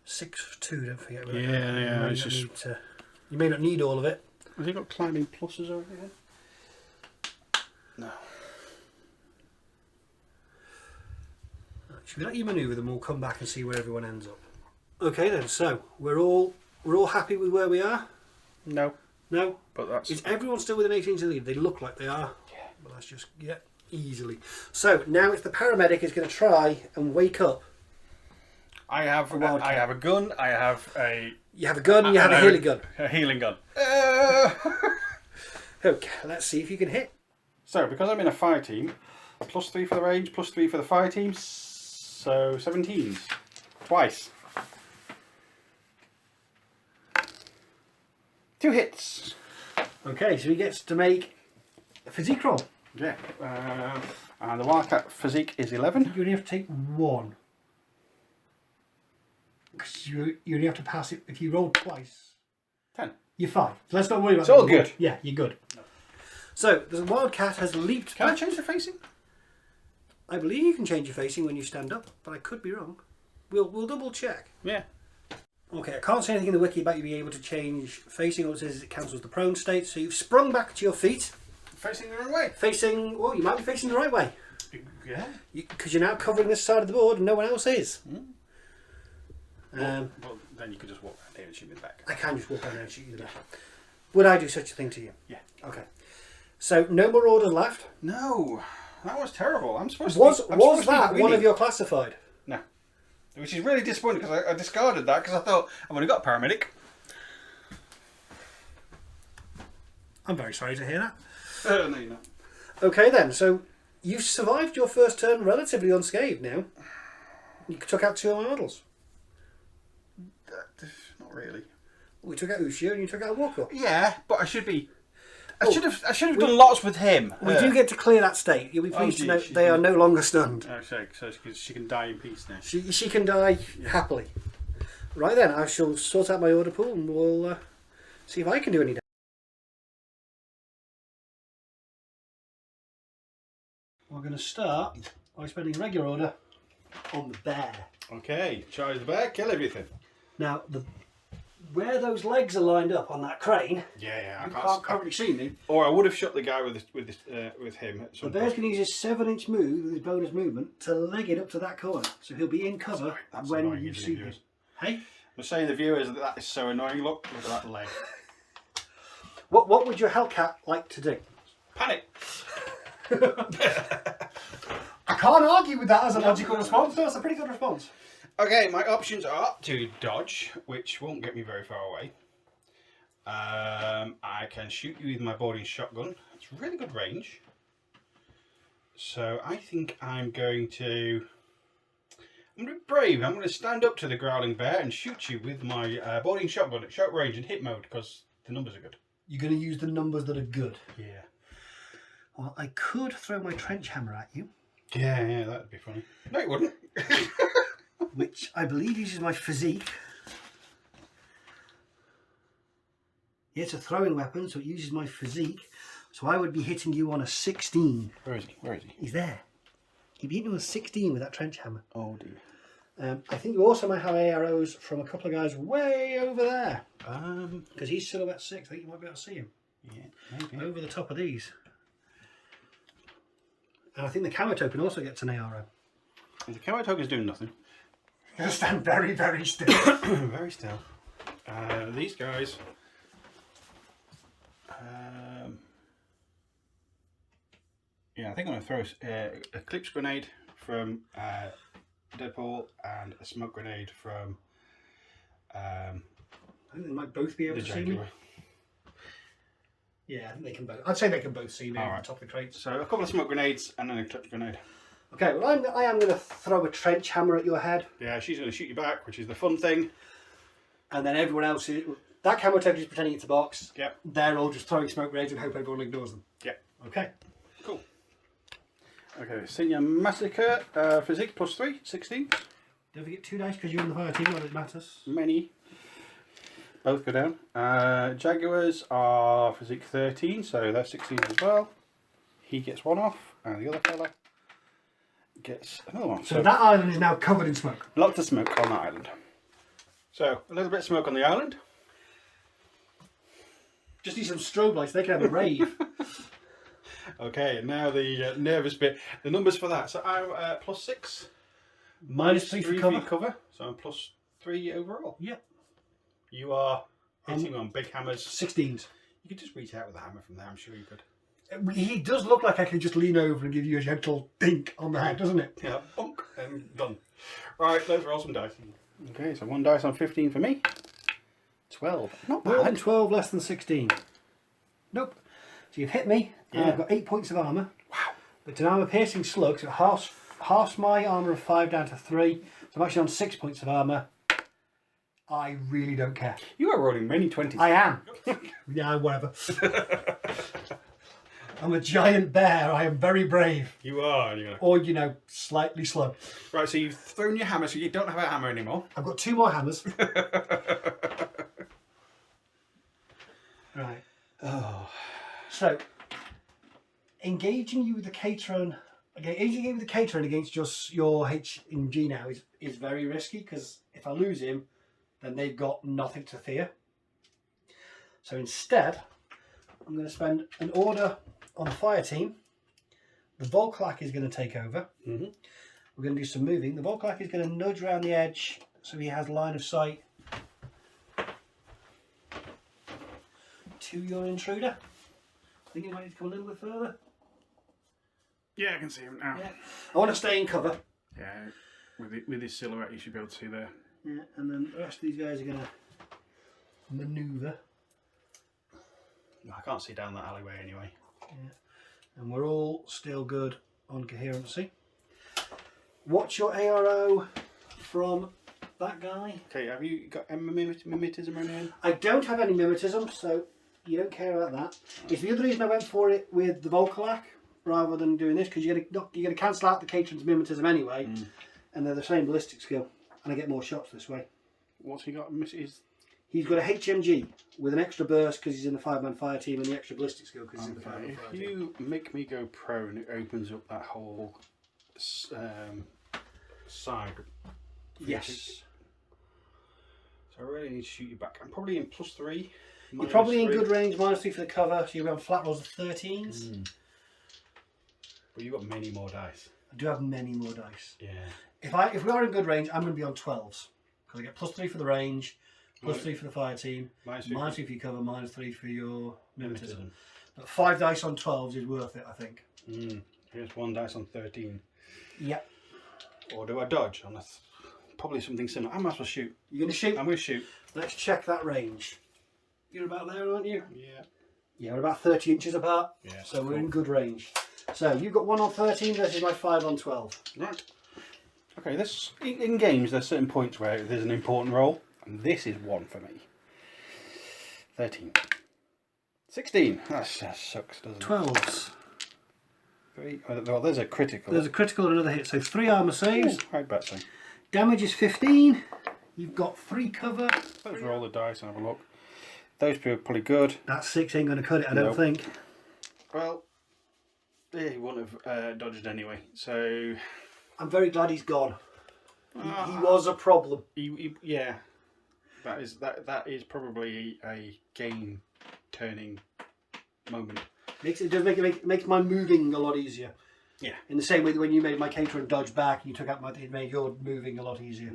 6'2", don't forget. Yeah, it's just... You may not need all of it. Has he got climbing pluses over here? No. Should we let you manoeuvre them? We'll come back and see where everyone ends up. Okay then. So we're all happy with where we are. No, No. but that's... Is everyone still within 18 to lead? They look like they are. Yeah. But that's just easily. So now it's the paramedic is going to try and wake up. I have a gun. I have a... You have a gun. You have a healing gun. A healing gun. Okay. Let's see if you can hit. So, because I'm in a fire team, +3 for the range, +3 for the fire team, so 17s. Twice. 2 hits. Okay, so he gets to make a physique roll. Yeah. And the Wildcat physique is 11. You only have to take 1. Because you only have to pass it if you roll twice. 10. You're fine. So let's not worry about It's all the good. Yeah, you're good. So the Wildcat has leaped. Can I back. change the facing? I believe you can change your facing when you stand up, but I could be wrong. We'll double check. Yeah. Okay, I can't see anything in the wiki about you being able to change facing. All it says is it cancels the prone state. So you've sprung back to your feet. Facing the wrong way. Facing, well, you might be facing the right way. Yeah. Because you're now covering this side of the board and no one else is. Well, then you could just walk around here and shoot me in the back. I can just walk around there and shoot you in the back. Would I do such a thing to you? Yeah. Okay. So no more orders left. No, that was terrible. I'm supposed to Was be, I'm supposed to be that one winning. of your classified? No. Which is really disappointing because I discarded that because I thought I've only got paramedic. I'm very sorry to hear that. No, you're not. Okay then, so you survived your first turn relatively unscathed now. You took out 2 models. Not really. We took out Ushio and you took out Walker. Yeah, but I should be. I should have done lots with him. We do get to clear that state. You'll be pleased to know she's they are good. no longer stunned. Oh, so she can die in peace now. She can die happily. Right then, I shall sort out my order pool and we'll see if I can do any damage. We're going to start by spending a regular order on the bear. Okay, charge the bear, kill everything. Now, where those legs are lined up on that crane, Yeah, you can't currently see me. Or I would have shot the guy with him. At The some bear's point. going to use his 7-inch move with his bonus movement to leg it up to that corner. So he'll be in cover That's when annoying, you isn't see it, him. viewers? Hey? I'm saying to the viewers that is so annoying. Look at that leg. What would your Hellcat like to do? Panic. I can't argue with that as a logical response. No, it's a pretty good response. Okay, my options are to dodge, which won't get me very far away. I can shoot you with my boarding shotgun. It's really good range. So I think I'm going to be brave. I'm going to stand up to the growling bear and shoot you with my boarding shotgun at short range and hit mode because the numbers are good. You're going to use the numbers that are good. Yeah. Well, I could throw my trench hammer at you, Yeah, that'd be funny. No, it wouldn't. which I believe uses my physique. Yeah, it's a throwing weapon, so it uses my physique. So I would be hitting you on a 16. Where is he? Where is he? He's there. You'd be hitting on a 16 with that trench hammer. Oh dear. I think you also might have arrows from a couple of guys way over there. Because he's silhouette 6. I think you might be able to see him. Yeah, maybe. Over the top of these. And I think the camo token also gets an arrow. The camo token's doing nothing. He'll stand very, very still. Very still. These guys. Yeah, I think I'm going to throw a Eclipse grenade from Deadpool and a smoke grenade from I think they might both be able the to see me. Jaguar. Yeah, I think they can both. I'd say they can both see me All on right. the top of the crates. So a couple of smoke grenades and an Eclipse grenade. Okay, well I am going to throw a trench hammer at your head, Yeah, she's going to shoot you back, which is the fun thing. and then everyone else is... That camo token is pretending it's a box. Yep. They're all just throwing smoke grenades and hope everyone ignores them. Yep. Okay. Cool. Okay, Senior Massacre, Physique +3, 16. Don't forget 2 dice because you're in the fire team, not that it matters. Many. Both go down. Jaguars are Physique 13, so they're 16 as well. He gets 1 off, and the other fella gets another one. So that island is now covered in smoke. Lots of smoke on that island. So, a little bit of smoke on the island. Just need some strobe lights, they can have a rave. Okay, now the nervous bit. The numbers for that. So I'm +6 -3 for cover. So I'm +3 overall. Yep. You are hitting on big hammers. 16s. You could just reach out with a hammer from there. I'm sure you could. He does look like I could just lean over and give you a gentle dink on the head, doesn't it? Yeah, bonk, and done. Right, let's roll some dice. Okay, so 1 dice on 15 for me. 12. Not More than bad. 12, less than 16. Nope. So you've hit me, and Yeah. I've got 8 points of armour. Wow. It's an armour-piercing slug, so it halves my armour of 5 down to 3. So I'm actually on 6 points of armour. I really don't care. You are rolling many 20s. I am. Yeah, whatever. I'm a giant bear. I am very brave. You are. Or, slightly slow. Right, so you've thrown your hammer, so you don't have a hammer anymore. I've got 2 more hammers. Right. Oh. So, engaging you with the Catron against just your H and G now is very risky, because if I lose him, then they've got nothing to fear. So instead, I'm going to spend an order on the fire team. The Volklak is going to take over. Mm-hmm. We're going to do some moving. The Volklak is going to nudge around the edge so he has line of sight to your intruder. I think he might need to come a little bit further. Yeah, I can see him now. Yeah. I want to stay in cover. Yeah, with his silhouette, you should be able to see there. Yeah, and then the rest of these guys are going to manoeuvre. I can't see down that alleyway anyway. Yeah. And we're all still good on coherency. What's your ARO from that guy? Okay, have you got mimetism or anything? I don't have any mimetism, so you don't care about that. It's the other reason I went for it with the Volkalak rather than doing this, because you're going to cancel out the Catron's mimetism anyway, and they're the same ballistic skill, and I get more shots this way. What's he got? He's got a HMG with an extra burst because he's in the 5-man fire team, and the extra ballistic skill because he's in the 5-man fire If team. you make me go prone, it opens up that whole side. Yes. So I really need to shoot you back. I'm probably in +3. You're probably in -3. good range, -3 for the cover, so you're on flat rolls of 13s. But you've got many more dice. I do have many more dice. Yeah. If we are in good range, I'm going to be on 12s. Because I get +3 for the range, +3 for the fire team, -3 for your cover, -3 for your mimetism. But 5 dice on 12s is worth it, I think. Here's 1 dice on 13. Yep. Or do I dodge on probably something similar? I might as well shoot. You're going to shoot? I'm going to shoot. Let's check that range. You're about there, aren't you? Yeah. Yeah, we're about 30 inches apart. Yeah. So we're in good range. So you've got 1 on 13 versus my 5 on 12. Right. Okay, this in games there's certain points where there's an important roll, and this is one for me. 13. 16. That sucks, doesn't it? 12s. 3. Well, there's a critical. There's a critical and another hit. So 3 armour saves. I bet so. Damage is 15. You've got 3 cover. Let's roll the dice and have a look. Those two are pretty good. That 6 ain't going to cut it, I don't think. Well, yeah, he wouldn't have dodged anyway. So I'm very glad he's gone. He was a problem. Yeah, that is probably a game turning moment. It does makes my moving a lot easier. Yeah. In the same way that when you made my caterer dodge back, you took out it made your moving a lot easier.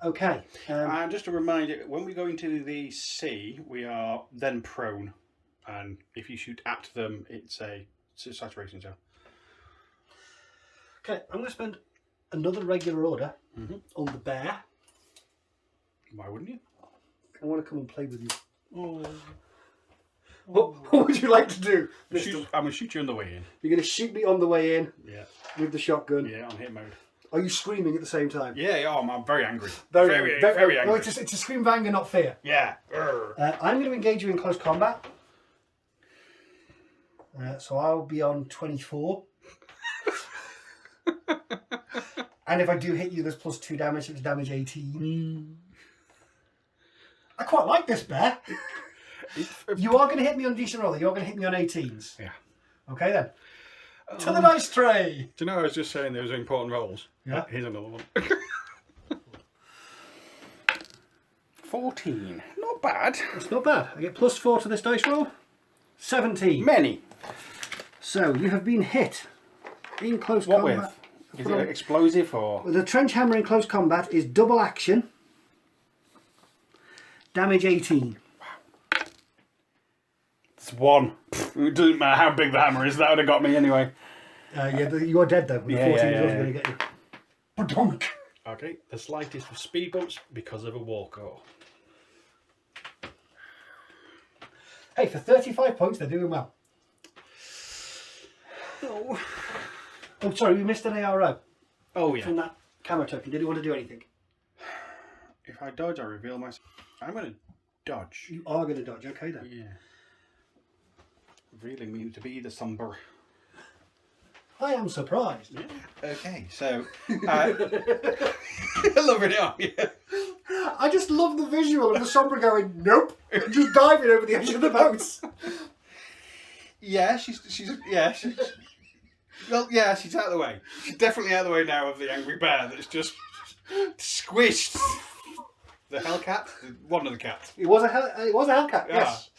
Okay. And just a reminder, when we go into the sea, we are then prone, and if you shoot at them, it's a saturation zone. Okay, I'm going to spend another regular order on the bear. Why wouldn't you? I want to come and play with you. Oh. What would you like to do? I'm going to shoot you on the way in. You're going to shoot me on the way in Yeah. with the shotgun. Yeah, on hit mode. Are you screaming at the same time? Yeah, I'm very angry. Very angry. No, it's a scream of anger, not fear. Yeah. I'm going to engage you in close combat. So I'll be on 24. And if I do hit you, there's +2 damage, so it's damage 18. I quite like this bear. You are going to hit me on decent roll. You're going to hit me on 18s. Yeah. Okay then. To the dice tray. Do you know I was just saying those are important rolls? Yeah. Here's another one. 14. Not bad. It's not bad. I get +4 to this dice roll. 17. Many. So you have been hit in close What combat. Is it explosive or? The trench hammer in close combat is double action. Damage 18. It's 1. It doesn't matter how big the hammer is. That would have got me anyway. You're dead though. The 14 is also going to get you. Badonk. Okay, the slightest for speed bumps because of a walker. Hey, for 35 points, they're doing well. Oh. Oh, sorry, we missed an ARO Oh yeah. from that camo token. Did he want to do anything? If I dodge, I reveal myself. I'm going to dodge. You are going to dodge. Okay then. Yeah. Really mean to be the somber. I am surprised. Yeah. Okay, so I love it. Yeah. I just love the visual of the somber going, nope, just diving over the edge of the boats. Yeah, she's well, yeah, she's out of the way. She's definitely out of the way now of the angry bear that's just squished the Hellcat, one of the cats. It was a Hellcat, yes.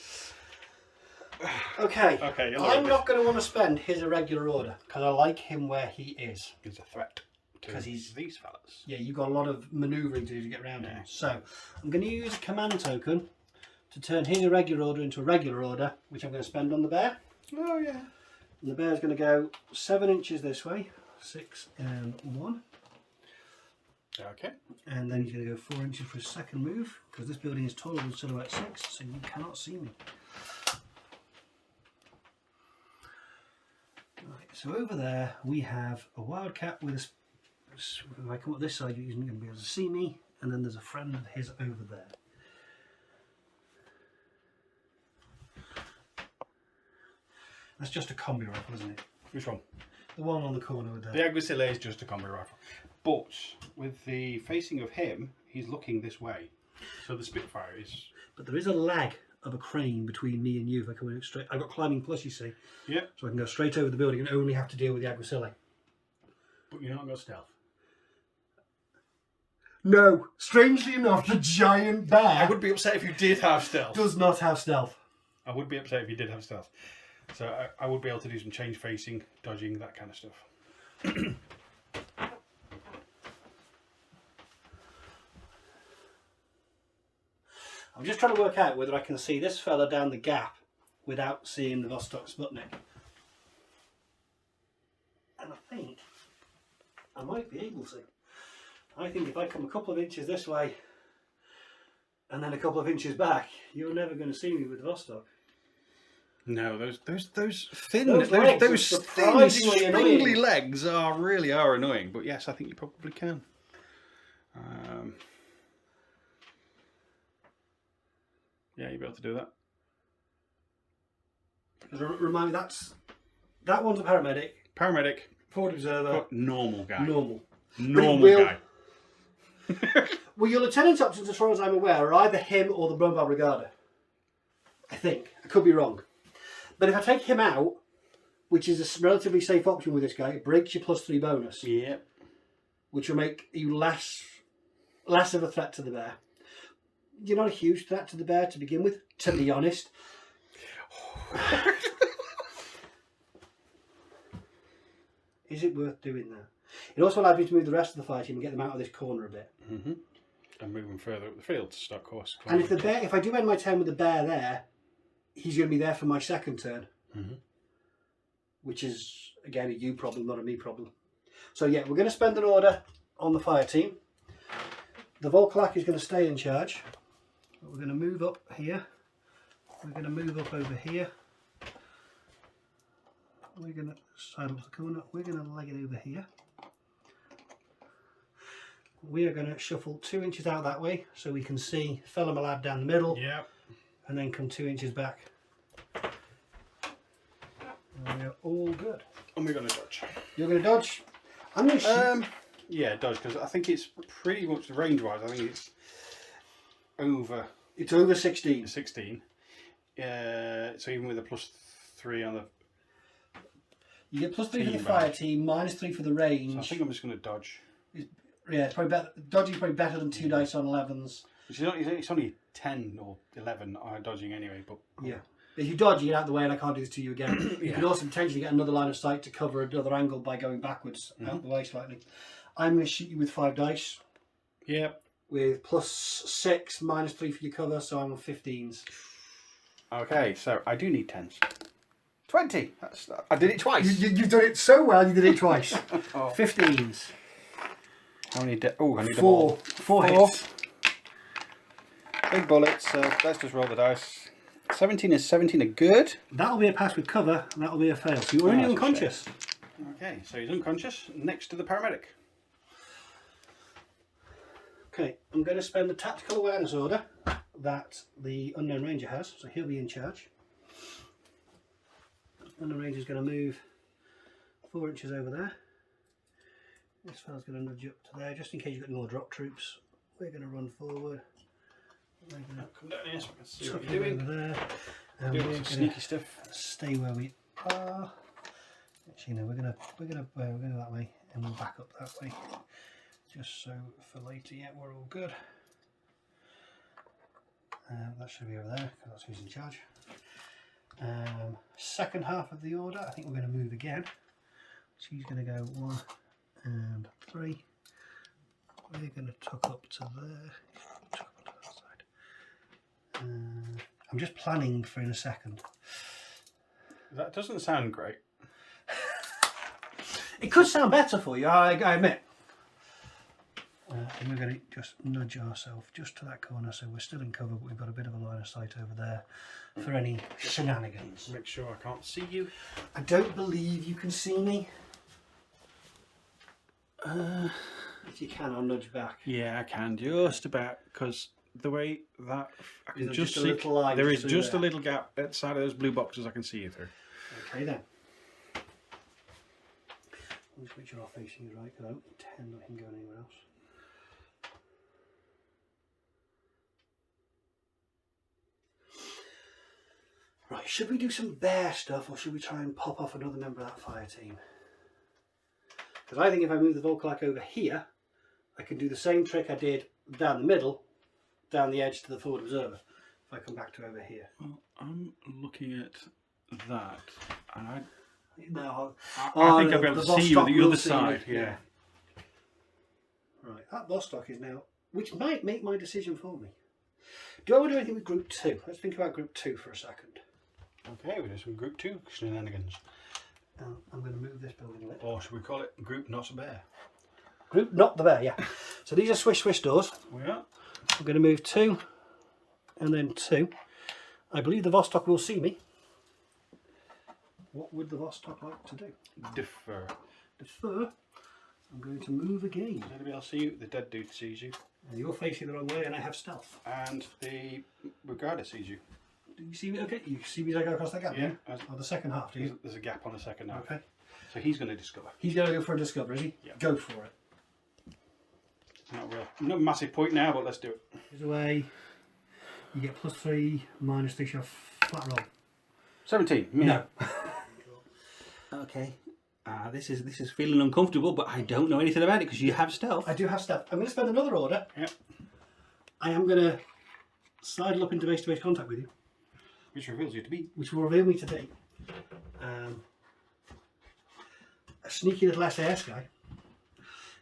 Okay. Okay. I'm not going to want to spend his irregular order because I like him where he is. He's a threat to he's these fellas. Yeah, you've got a lot of manoeuvring to do to get around him. So I'm going to use a command token to turn his irregular order into a regular order, which I'm going to spend on the bear. Oh yeah. And the bear's going to go 7 inches this way, 6 and 1. Okay. And then he's going to go 4 inches for his second move because this building is taller than Silhouette 6, so you cannot see me. Right, so over there we have a wildcat with a. If I come up this side, you're going to be able to see me, and then there's a friend of his over there. That's just a combi rifle, isn't it? Which one? The one on the corner with The there. Aguacile is just a combi rifle, but with the facing of him, he's looking this way, so the Spitfire is. But there is a lag of a crane between me and you if I come in straight. I've got climbing plus, you see. Yeah. So I can go straight over the building and only have to deal with the Aguacile. But you're not got stealth. No, strangely enough, the giant bear I would be upset if you did have stealth. does not have stealth. I would be upset if you did have stealth. So I would be able to do some change facing, dodging, that kind of stuff. I'm just trying to work out whether I can see this fella down the gap without seeing the Vostok Sputnik. And I think I might be able to. I think if I come a couple of inches this way and then a couple of inches back, you're never going to see me with the Vostok. No, those thin, Those legs are those thin, surprisingly springly annoying. legs really are annoying. But yes, I think you probably can. Yeah, you'll be able to do that. Remind me, that one's a paramedic, Paramedic, forward observer, normal guy. normal. Normal guy. Well, your lieutenant's options, as far as I'm aware, are either him or the Mobile Brigada. I think. I could be wrong. But if I take him out, which is a relatively safe option with this guy, it breaks your +3 bonus. Yeah. Which will make you less of a threat to the bear. You're not a huge threat to the bear to begin with, to be honest. Is it worth doing that? It also allows me to move the rest of the fight team and get them out of this corner a bit. Mm-hmm. And move them further up the field to start course. And if I do end my turn with the bear there, he's going to be there for my second turn. Mm-hmm. Which is, again, a you problem, not a me problem. So yeah, we're going to spend an order on the fire team. The Volklak is going to stay in charge. But we're going to move up here. We're going to move up over here. We're going to side up the corner. We're going to leg it over here. We are going to shuffle 2 inches out that way so we can see fella Malad down the middle. Yeah. And then come 2 inches back. And we're all good. And we're going to dodge. You're going to dodge? I'm going to shoot. Yeah, dodge, because I think it's pretty much range-wise. I think it's over. It's over 16. 16. So even with a +3 on the. You get +3 for the fire team, -3 for the range. So I think I'm just going to dodge. Yeah, it's probably better. Dodging's probably better than 2 dice on 11s. It's only 10 or 11 dodging anyway, but yeah. If you dodge, you get out of the way, and I can't do this to you again. You can also potentially get another line of sight to cover another angle by going backwards out the way slightly. I'm going to shoot you with 5 dice. Yep. With +6, -3 for your cover, so I'm on 15s. Okay, so I do need 10s. 20. I did it twice. You've done it so well, you did it twice. 15s. How many? I need 4. 4 hits. Big bullets. So let's just roll the dice. 17 is 17 are good. That'll be a pass with cover, and that'll be a fail. So you're only unconscious. Okay, so he's unconscious next to the paramedic. Okay, I'm going to spend the tactical awareness order that the unknown ranger has, so he'll be in charge. Unknown ranger is going to move 4 inches over there. This fella's going to nudge up to there, just in case you've got any more drop troops. We're going to run forward. We're going to come down here so I can see tuck what you're him doing. over there. And Doing we're some going sneaky to stuff. stay where we are. Actually, no, we're going that way, and we'll back up that way. Just so for later, yeah, we're all good. That should be over there, because that's who's in charge. Second half of the order, I think we're going to move again. So he's going to go 1 and 3. We're going to tuck up to there. Tuck up to that side. I'm just planning for in a second. That doesn't sound great. It could sound better for you, I admit. And we're going to just nudge ourselves just to that corner, so we're still in cover, but we've got a bit of a line of sight over there for any shenanigans. Make sure I can't see you. I don't believe you can see me. If you can, I'll nudge back. Yeah, I can just about, because the way that I can just a see, little line there is through just there. a little gap outside of those blue boxes I can see you through. Okay then. Let's make sure our facing is right, because I don't intend on him going anywhere else. Right, should we do some bear stuff, or should we try and pop off another member of that fire team? Because I think if I move the Volklak over here, I can do the same trick I did down the middle, down the edge to the forward observer, if I come back to over here. Well, I'm looking at that, and I No, think no, I'll be able to see you Vostok on the will other see side. me, Yeah. Right, that Vostok is now, which might make my decision for me. Do I want to do anything with Group 2? Let's think about Group 2 for a second. Okay, we do some Group 2 shenanigans. I'm going to move this building a little. Or should we call it Group Not So Bear? Group, not the bear, yeah. So these are swish doors. We are. We're going to move 2 and then 2. I believe the Vostok will see me. What would the Vostok like to do? Defer. Defer. I'm going to move again. Does anybody else see you? The dead dude sees you. And you're facing the wrong way and I have stealth. And the Regarder sees you. Do you see me okay? You see me as I go across that gap? Yeah. Or the second half, do you? There's a gap on the second half. Okay. So he's going to discover. He's going to go for a discover, is he? Yeah. Go for it. Not a massive point now, but let's do it. Here's away. You get +3, -3, so flat roll. 17. No. Okay. This is feeling uncomfortable, but I don't know anything about it because you have stealth. I do have stealth. I'm going to spend another order. Yep. I am going to sidle up into base-to-base contact with you, Which reveals you to be. which will reveal me to be a sneaky little SAS guy.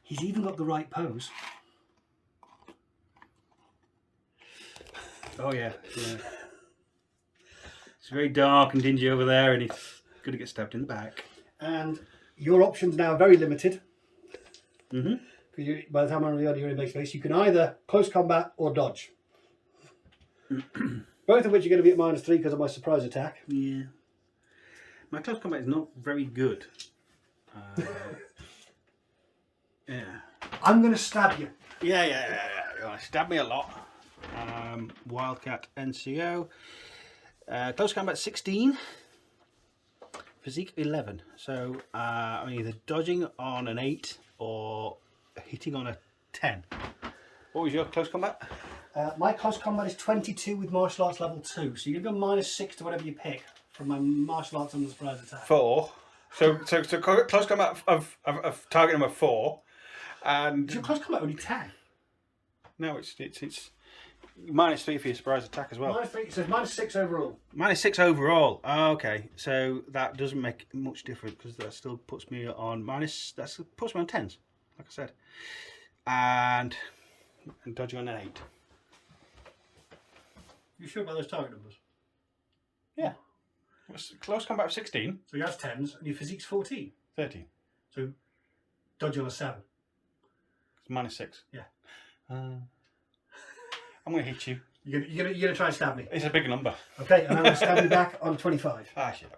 He's even got the right pose. Oh yeah. It's very dark and dingy over there, and he's going to get stabbed in the back. And your options now are very limited. Mm-hmm. Because by the time I'm on the other, you're in base space. You can either close combat or dodge. Both of which are going to be at -3 because of my surprise attack. Yeah. My close combat is not very good. Yeah. I'm going to stab you. Yeah. You want to stab me a lot. Wildcat NCO. Close combat 16. Physique 11. So I'm either dodging on an 8 or hitting on a 10. What was your close combat? My close combat is 22 with martial arts level 2. So you can go -6 to whatever you pick from my martial arts and the surprise attack. 4. So close combat of target number 4. And Is your close combat only 10? no, it's -3 for your surprise attack as well. -3, it says -6 overall. -6 overall. Oh, okay, so that doesn't make much difference because that still puts me on puts me on 10s, like I said, and dodging on an 8. You sure about those target numbers? Yeah, close combat of 16. So he has 10s, and your physique's 14. 13. So dodge on a 7. It's -6. Yeah. I'm going to hit you. You're gonna try and stab me. It's a big number. Okay, and I'm gonna stab you back on 25. Ah, shit.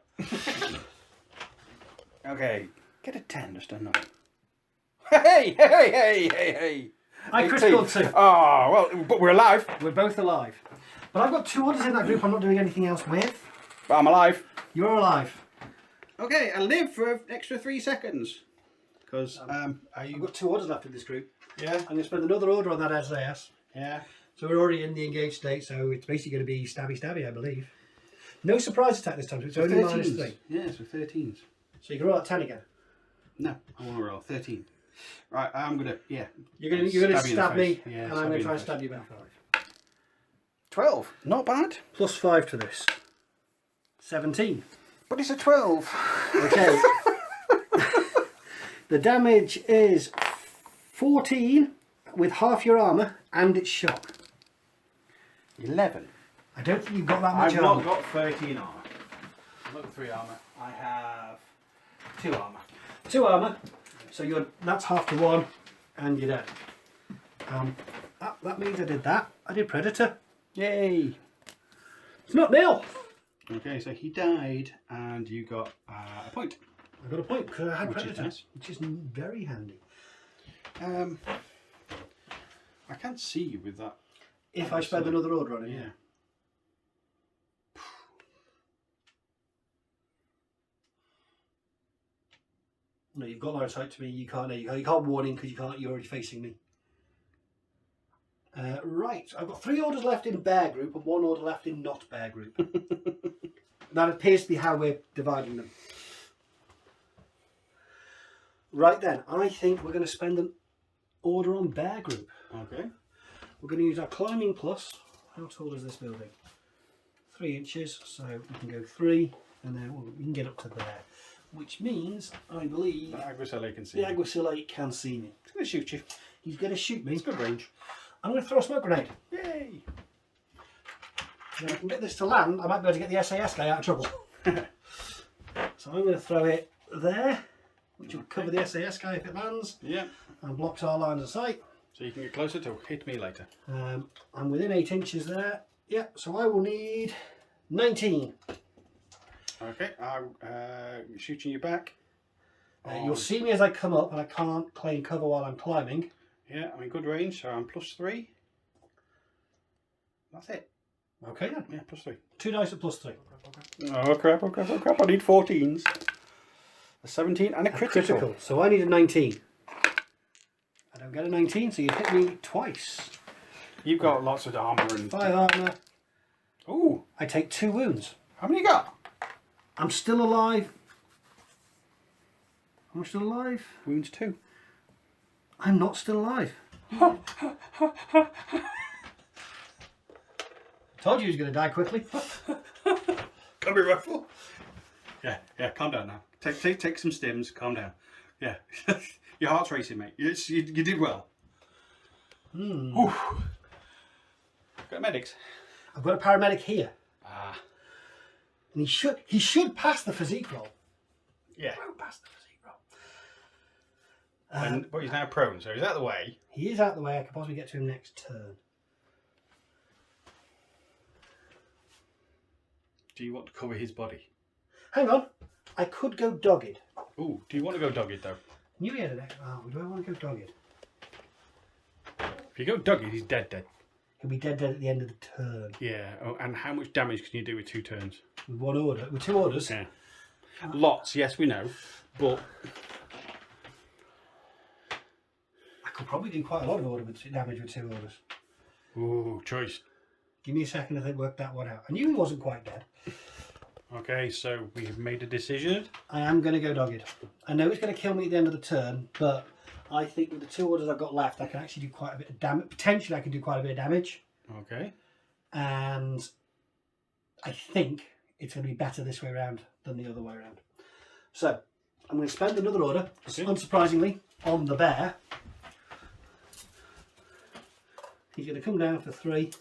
Okay, get a 10 just a 9. Hey! I critical too. Oh, well, but we're alive. We're both alive. But I've got 2 orders in that group I'm not doing anything else with. But I'm alive. You're alive. Okay, I live for an extra 3 seconds. Because, I've got 2 orders left in this group. Yeah. I'm going to spend another order on that SAS. Yeah. So we're already in the engaged state, so it's basically going to be stabby, I believe. No surprise attack this time, so it's only -3. Yeah, so 13s. So you can roll at 10 again. No, I want to roll 13. Right, I'm going to, yeah. You're going to stab me, yeah, and I'm going to try and stab you back. 12. Not bad. +5 to this. 17. But it's a 12. Okay. The damage is 14 with half your armour and it's shock. 11. I don't think you've got that much I've armour. not got 13 armour. I've got 3 armour. I have 2 armour. 2 armour, so that's half to 1 and you're dead. That means I did that. I did Predator. Yay! It's not nil. Okay, so he died and you got a point. I got a point because I had Which is Predator, nice. which is very handy. I can't see you with that. If I spend another order on it, Yeah. No, you've got line of sight to me. You can't warn him because you're already facing me. Right, I've got 3 orders left in bear group and 1 order left in not bear group. That appears to be how we're dividing them. Right then, I think we're going to spend an order on bear group. Okay. We're going to use our climbing plus. How tall is this building? 3 inches, so we can go 3 and then we can get up to there. Which means, I believe, The Aguasile can see the you. Aguasile can see me. He's going to shoot you. He's going to shoot me. It's good range. I'm going to throw a smoke grenade. Yay! If I can get this to land, I might be able to get the SAS guy out of trouble. So I'm going to throw it there, which will cover the SAS guy if it lands, Yeah. and blocks our line of sight. So you can get closer to hit me later. I'm within 8 inches there. Yeah, so I will need 19. Okay, I'm shooting you back. You'll see me as I come up, and I can't claim cover while I'm climbing. Yeah, I'm in good range, so I'm +3. That's it. Okay then. Yeah, +3. 2 dice at +3. Oh crap, I need 14s. A 17 and a critical. So I need a 19. I don't get a 19, so you hit me twice. You've got lots of armour and... 5 armour. Ooh, I take 2 wounds. how many you got? I'm still alive. I'm still alive. Wounds 2. I'm not still alive. Told you he was going to die quickly. Can't be rifle. Yeah, calm down now. Take some stims, calm down. Yeah, your heart's racing, mate. You did well. Oof. Got medics. I've got a paramedic here. Ah. And he should pass the physique roll. Yeah. He won't pass the physique roll. But he's now prone, so he's out of the way. He is out of the way. I could possibly get to him next turn. Do you want to cover his body? Hang on. I could go dogged. Ooh, do you want to go dogged though? Knew he had an extra. Oh, do I want to go dogged? If you go dogged, he's dead. He'll be dead at the end of the turn. Yeah. Oh, and how much damage can you do with 2 turns? With 1 order. With 2 orders. Yeah. Lots, yes, we know, but I could probably do quite a lot of damage with 2 orders. ooh, choice. Give me a second to work that one out. I knew he wasn't quite dead. Okay, so we have made a decision. I am going to go dogged. I know it's going to kill me at the end of the turn, but I think with the 2 orders I've got left, I can actually do quite a bit of damage. Potentially, I can do quite a bit of damage. Okay. And I think it's going to be better this way around than the other way around. So I'm going to spend another order, Okay. unsurprisingly, on the bear. He's going to come down for 3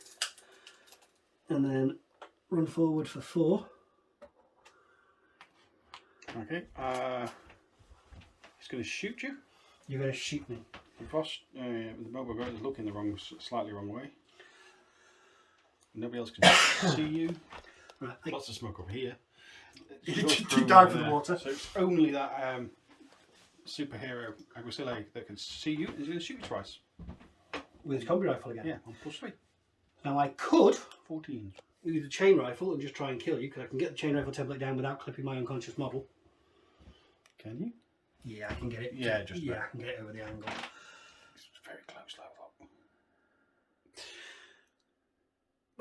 and then run forward for 4. Okay. He's going to shoot you. You're going to shoot me. The mobile gun is looking the slightly wrong way. Nobody else can see you. Right. Lots of smoke over here. Too dark for the water. So it's only that superhero Aguasile that can see you. He's going to shoot you twice. With his combi rifle again. Yeah, on +3. Now I could 14. use the chain rifle and just try and kill you, because I can get the chain rifle template down without clipping my unconscious model. Can you? Yeah, I can get it. Yeah, just yeah, about. I can get it over the angle. It's very close level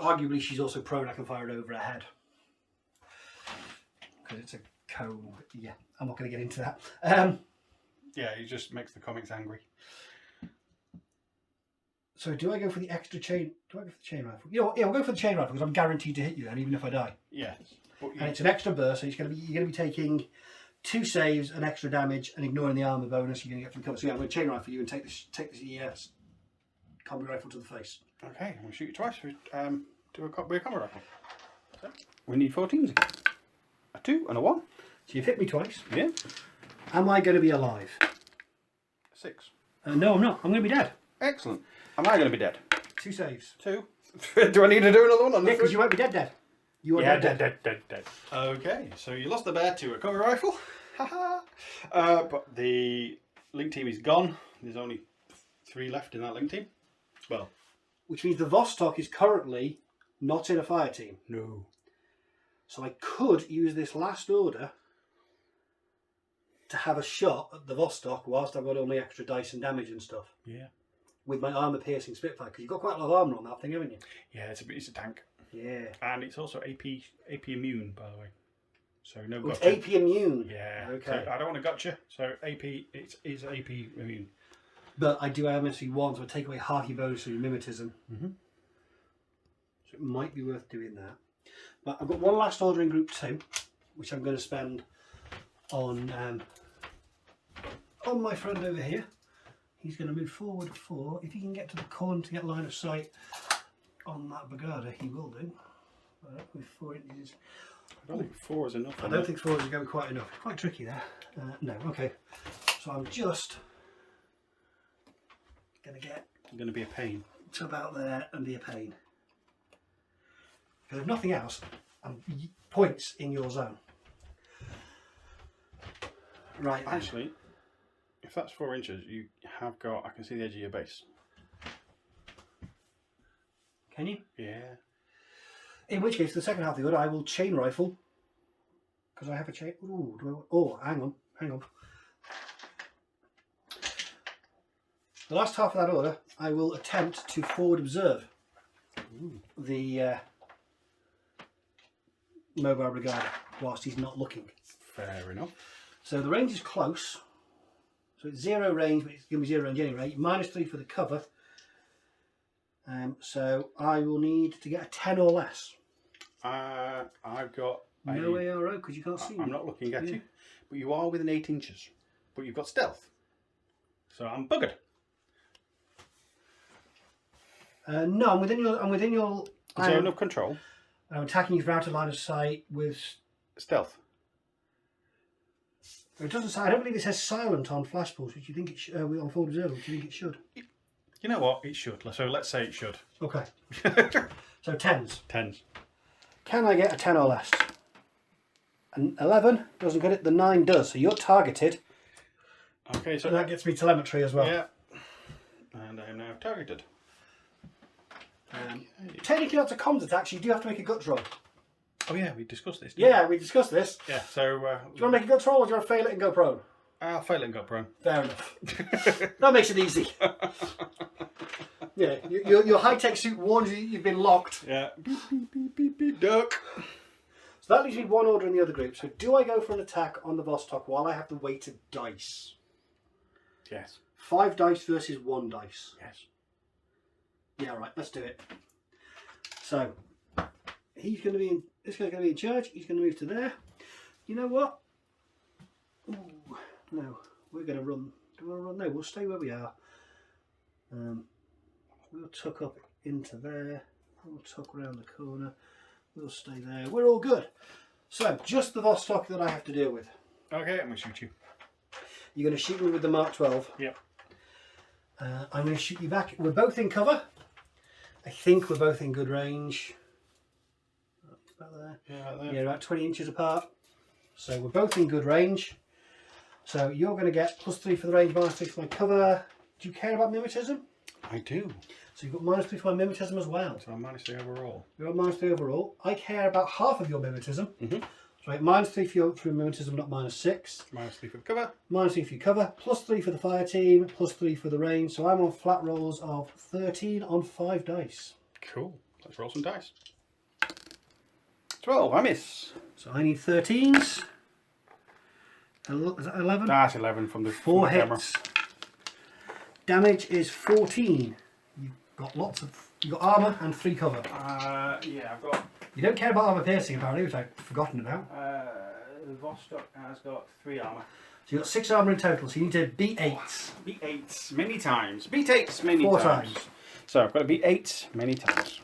up. Arguably, she's also prone. I can fire it over her head because it's a cone. Yeah, I'm not going to get into that. Yeah, he just makes the comics angry. So do I go for the extra chain? Do I go for the chain rifle? You know what? Yeah, I'll go for the chain rifle because I'm guaranteed to hit you then, even if I die. Yes. But And it's an extra burst, so you're going to be taking 2 saves and extra damage, and ignoring the armor bonus you're going to get from cover. So yeah, I'm going to chain rifle you and take the combi rifle to the face. okay, I'm going to shoot you twice. Do a combo rifle. So, we need 14s again. A 2 and a 1. So you've hit me twice. Yeah. Am I going to be alive? 6. No, I'm not. I'm going to be dead. Excellent. Am I going to be dead? 2 saves. 2. Do I need to do another one on the Yeah, because you won't be dead. You are dead. Okay, so you lost the bear to a combi rifle. But the link team is gone. There's only 3 left in that link team. Well, Which means the Vostok is currently not in a fire team. no. So I could use this last order to have a shot at the Vostok whilst I've got all my extra dice and damage and stuff. Yeah. With my armour piercing Spitfire, because you've got quite a lot of armour on that thing, haven't you? Yeah, it's a tank. Yeah. And it's also AP immune, by the way. So no It's gotcha. AP immune. Yeah. Okay. So I don't want to gotcha. So AP, it is AP immune. But I do have MSV1, so I take away half your bonus of your mimetism. Mm-hmm. So it might be worth doing that. But I've got one last order in group 2, which I'm going to spend on my friend over here. He's going to move forward 4. If he can get to the corner to get line of sight on that Brigada, he will do. With 4 inches. I don't think 4 is enough. I don't think 4 is going to be quite enough. Quite tricky there. No, okay. So I'm just going to get It's going to be a pain. to about there and be a pain. Because if nothing else, points in your zone. Right. then. Actually, if that's 4 inches, you have got. I can see the edge of your base. Can you? Yeah. In which case, the second half of the order, I will chain rifle. Because I have a chain. Oh, hang on. The last half of that order, I will attempt to forward observe the mobile brigade whilst he's not looking. Fair enough. So the range is close. So it's 0 range, but it's going to be 0 range anyway. -3 for the cover. So I will need to get a 10 or less. I've got. No ARO because you can't see me. I'm not looking at you, but you are within 8 inches. But you've got stealth, so I'm buggered. No, I'm within your. Zone of control. I'm attacking you from out of line of sight with. Stealth. It doesn't say. I don't believe it says silent on flash pulse, which you think it on forward observer, which you think it should. You know what? It should. So let's say it should. Okay. So 10s. 10s. Can I get a 10 or less? An 11 doesn't get it. The 9 does. So you're targeted. Okay, so So that gets me telemetry as well. yeah. And I am now targeted. Technically, that's a comms attack. So you do have to make a guts roll. Oh yeah, we discussed this. Didn't Yeah, we discussed this. we? Yeah. So Do you want to make a guts roll, or do you want to fail it and go prone? I'll fail and go prone. Fair enough. That makes it easy. Yeah, your high-tech suit warns you you've been locked. Yeah. Beep, beep, beep, beep, duck. So that leaves me 1 order in the other group. So do I go for an attack on the Vostok while I have the weighted dice? Yes. 5 dice versus 1 dice. Yes. Yeah, right. Let's do it. So he's going to be in. This guy's going to be in charge. He's going to move to there. You know what? Ooh, no, we're going to run. Do we want to run? No, we'll stay where we are. We'll tuck up into there. We'll tuck around the corner. We'll stay there. We're all good. So just the Vostok that I have to deal with. Okay, I'm going to shoot you. You're going to shoot me with the Mark 12. Yep. I'm going to shoot you back. We're both in cover. I think we're both in good range. About there. Yeah, right there. Yeah, about 20 inches apart. So we're both in good range. So you're going to get +3 for the range, -3 for my cover. Do you care about mimetism? I do. So you've got -3 for my mimetism as well. So I'm -3 overall. You're on -3 overall. I care about half of your mimetism. Mm-hmm. So -3 for your mimetism, not -6. -3 for the cover. -3 for your cover. +3 for the fire team. +3 for the range. So I'm on flat rolls of 13 on 5 dice. Cool. Let's roll some dice. 12. I miss. So I need 13s. Is that 11? That's 11 from the, 4 from the camera. hits. Damage is 14. You've got lots of. You've got armour and 3 cover. Yeah, I've got. You don't care about armour piercing apparently, which I've forgotten about. Vostok has got 3 armour. So you've got 6 armour in total, so you need to beat 8s. Beat 8s many times. Beat 8s many 4 times. times. So I've got to beat 8s many times.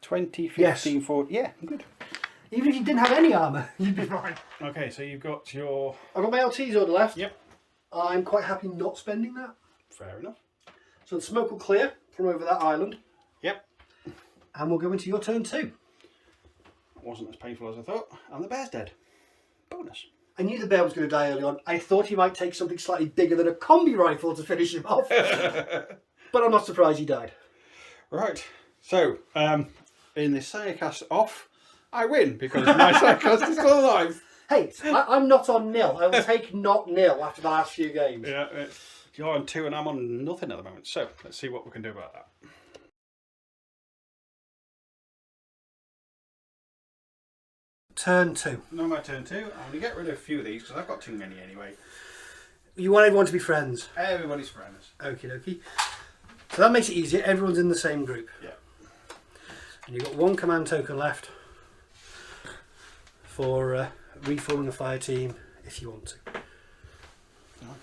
20, 15, 40. Yeah, good. Even if you didn't have any armour, you'd be fine. Okay, so you've got your. I've got my LT's order left. Yep. I'm quite happy not spending that. Fair enough. So the smoke will clear from over that island. Yep. And we'll go into your turn 2. Wasn't as painful as I thought. And the bear's dead. Bonus. I knew the bear was going to die early on. I thought he might take something slightly bigger than a combi rifle to finish him off. But I'm not surprised he died. Right. So, in this SioCast off, I win because my SioCast is still alive. Hey, I'm not on nil. I will take not nil after the last few games. Yeah, you're on 2 and I'm on nothing at the moment. So, let's see what we can do about that. Turn 2. No, my turn 2. I'm going to get rid of a few of these because I've got too many anyway. You want everyone to be friends. Everybody's friends. Okie dokie. So that makes it easier. Everyone's in the same group. Yeah. And you've got 1 command token left for reforming a fire team if you want to.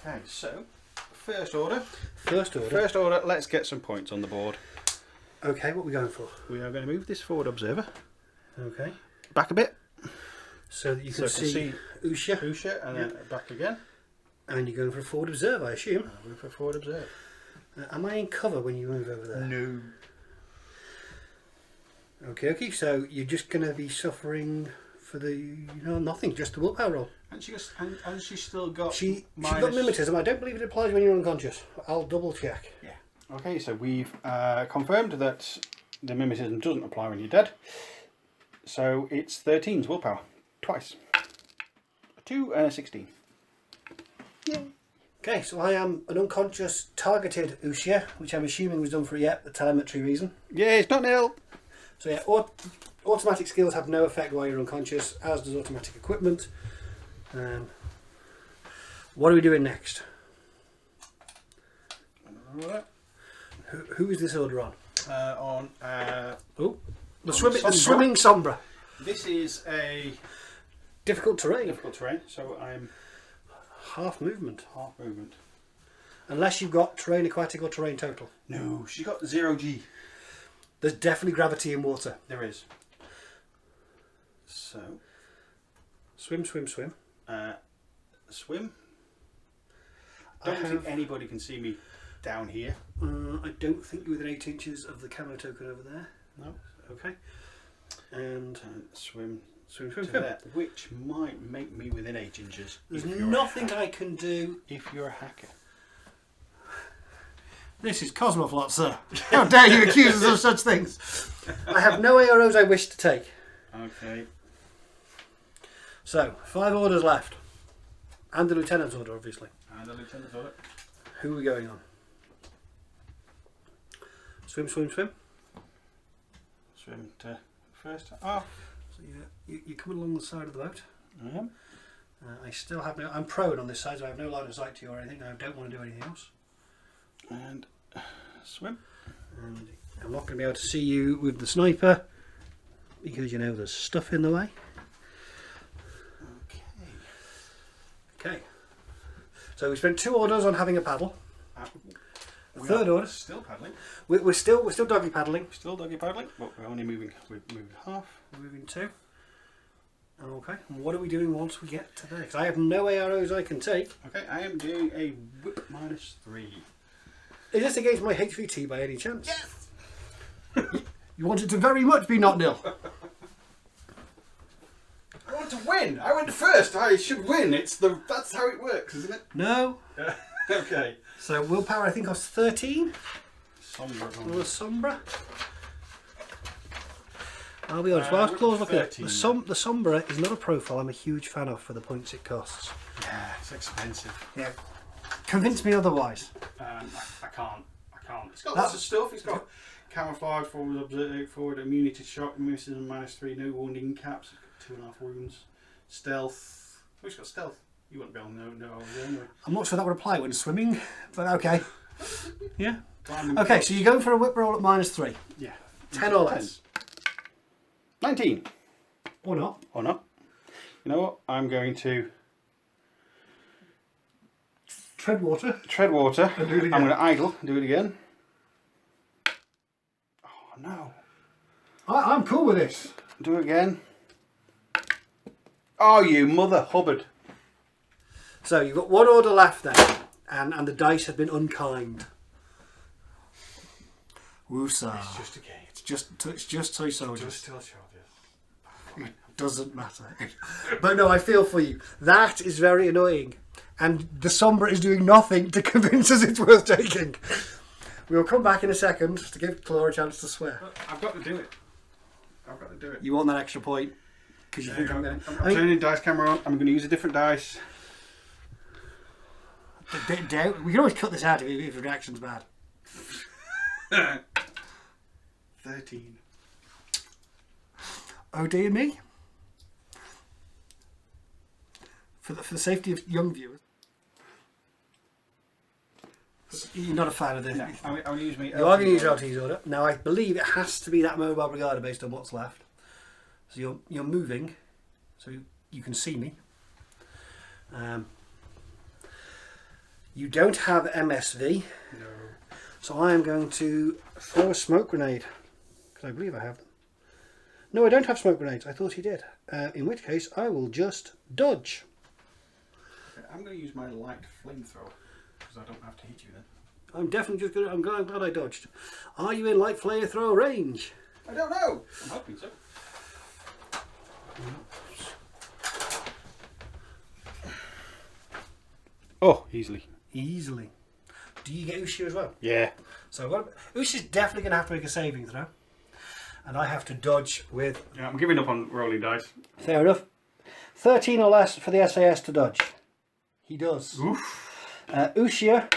Okay, so first order. First order. First order, let's get some points on the board. Okay, what are we going for? We are going to move this forward observer Okay. back a bit. So that you So can I can see see Usha. Usha and then back again. And you're going for a forward observe, I assume. Move for forward observe. Am I in cover when you move over there? No. Okay, so you're just going to be suffering for the, nothing, just the willpower roll. And she's still got She's got mimetism. I don't believe it applies when you're unconscious. I'll double check. Yeah. Okay, so we've confirmed that the mimetism doesn't apply when you're dead. So it's 13's willpower. Twice. A 2 and a 16. Okay, so I am an unconscious targeted Ushia, which I'm assuming was done for the telemetry reason. Yeah, it's not nil. So yeah, automatic skills have no effect while you're unconscious, as does automatic equipment. What are we doing next? Who is this order on? The swimming Sombra. This is a Difficult terrain. difficult terrain, so I'm Half movement. half movement. Unless you've got terrain aquatic or terrain total. No, she got 0G. There's definitely gravity in water. There is. So, Swim, swim, swim. swim. I don't think anybody can see me down here. I don't think you're within 8 inches of the camo token over there. No. Okay. And Swim swim, to swim, swim. there, which might make me within 8 inches. There's if you're nothing I can do. If you're a hacker. This is Kosmoflot, sir. How dare you accuse us of such things? I have no AROs I wish to take. Okay. So, 5 orders left. And the lieutenant's order, obviously. And the lieutenant's order. Who are we going on? Swim, swim, swim. Swim to first. Oh. So you're coming along the side of the boat. I am. I still have no... I'm prone on this side, so I have no line of sight to you or anything. I don't want to do anything else. And swim. And I'm not going to be able to see you with the sniper because, you know, there's stuff in the way. Okay. So we spent 2 orders on having a paddle. The third order. Still paddling. We're still doggy paddling. Still doggy paddling, but we're only moving. We're moving half. We're moving 2. Okay. And what are we doing once we get to there? Because I have no arrows I can take. Okay, I am doing a whip -3. Is this against my HVT by any chance? Yes. You want it to very much be not nil. I want to win. I went first. I should win. That's how it works, isn't it? No. Okay. So willpower, I think, was 13. Sombra. Or the Sombra. I'll be honest, whilst Claw's looking at it, the Sombra is not a profile I'm a huge fan of for the points it costs. Yeah, it's expensive. Yeah. Convince me otherwise. I can't. It's got lots of stuff. It's got camouflage, forward immunity to shock, misses and -3, no wounding caps, 2.5 wounds, stealth. Oh, it's got stealth. You wouldn't be able to know over there anyway. I'm not sure that would apply when swimming, but okay. Yeah. Climbing Okay, blocks. so you're going for a whip roll at -3. Yeah. 10 or less. 19. Or not. Or not. You know what? I'm going to Tread water. tread water. And do it again. I'm going to idle. Do it again. Oh no. I'm cool with this. Do it again. Oh, you mother Hubbard. So you've got 1 order left then, and the dice have been unkind. Woosah. It's just a game. It's just toy soldiers. Just still soldiers. It doesn't matter. But no, I feel for you. That is very annoying. And the Sombra is doing nothing to convince us it's worth taking. We'll come back in a second to give Claw a chance to swear. I've got to do it. I've got to do it. You want that extra point? Because you think I'm going I'm turning the dice camera on. I'm going to use a different dice. to... We can always cut this out if the reaction's bad. 13. Oh dear me. For the safety of young viewers. You're not a fan of this. No, I'm going to use me. You are going to use your LT's order. Now I believe it has to be that mobile brigada based on what's left. So you're moving, so you can see me. You don't have MSV. No. So I am going to throw a smoke grenade. Because I believe I have them. No, I don't have smoke grenades. I thought he did. In which case I will just dodge. Okay, I'm going to use my light flamethrower. Because I don't have to hit you then. I'm definitely just going to... I'm glad I dodged. Are you in light flamethrower range? I don't know. I'm hoping so. Oh, easily. Easily. Do you get Ushi as well? Yeah. So Ushi's definitely going to have to make a saving throw. And I have to dodge with... Yeah, I'm giving up on rolling dice. Fair enough. 13 or less for the SAS to dodge. He does. Oof. Ushia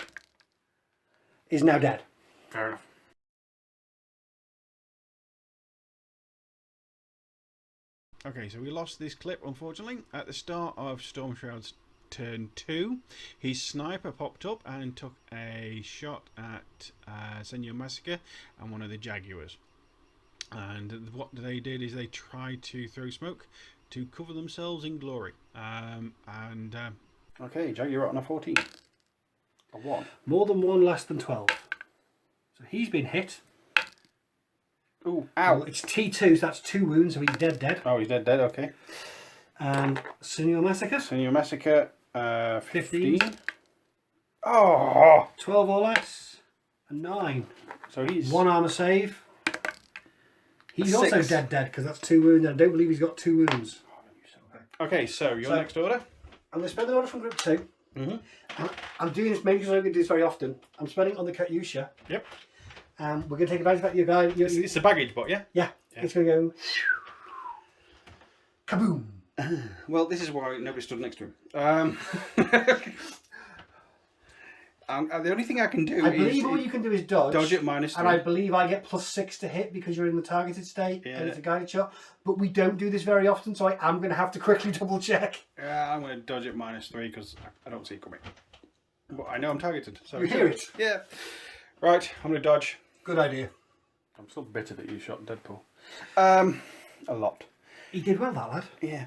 is now dead. Fair enough. Okay, so we lost this clip, unfortunately. At the start of Storm Shroud's turn 2, his sniper popped up and took a shot at Senor Massacre and one of the Jaguars. And what they did is they tried to throw smoke to cover themselves in glory. Okay, Jaguar on a 14. A 1. More than 1, less than 12. So he's been hit. Ooh, ow. Well, it's T2, so that's 2 wounds, so he's dead. Oh, he's dead, okay. And Senor Massacre? Senor Massacre, 15. 15. Oh! 12 or less. And 9. So he's... 1 armor save. He's A also 6. dead, because that's 2 wounds. I don't believe he's got 2 wounds. Okay, so your So- next order? I'm going to spend an order from group 2. Mm-hmm. I'm doing this maybe because I'm going to do this very often. I'm spending on the Katyusha. Yep. And we're going to take advantage of that. Your guy... It's the baggage bot, yeah? Yeah, it's going to go... Kaboom! Well, this is why nobody stood next to him. The only thing I can do I believe all you can do is dodge. dodge at -3. And I believe I get +6 to hit because you're in the targeted state Yeah. and it's a guided shot. But we don't do this very often, so I am going to have to quickly double check. I'm going to dodge at -3 because I don't see it coming. But I know I'm targeted. So You hear it? Yeah. Right, I'm going to dodge. Good idea. I'm still bitter that you shot Deadpool. A lot. He did well, that lad. Yeah.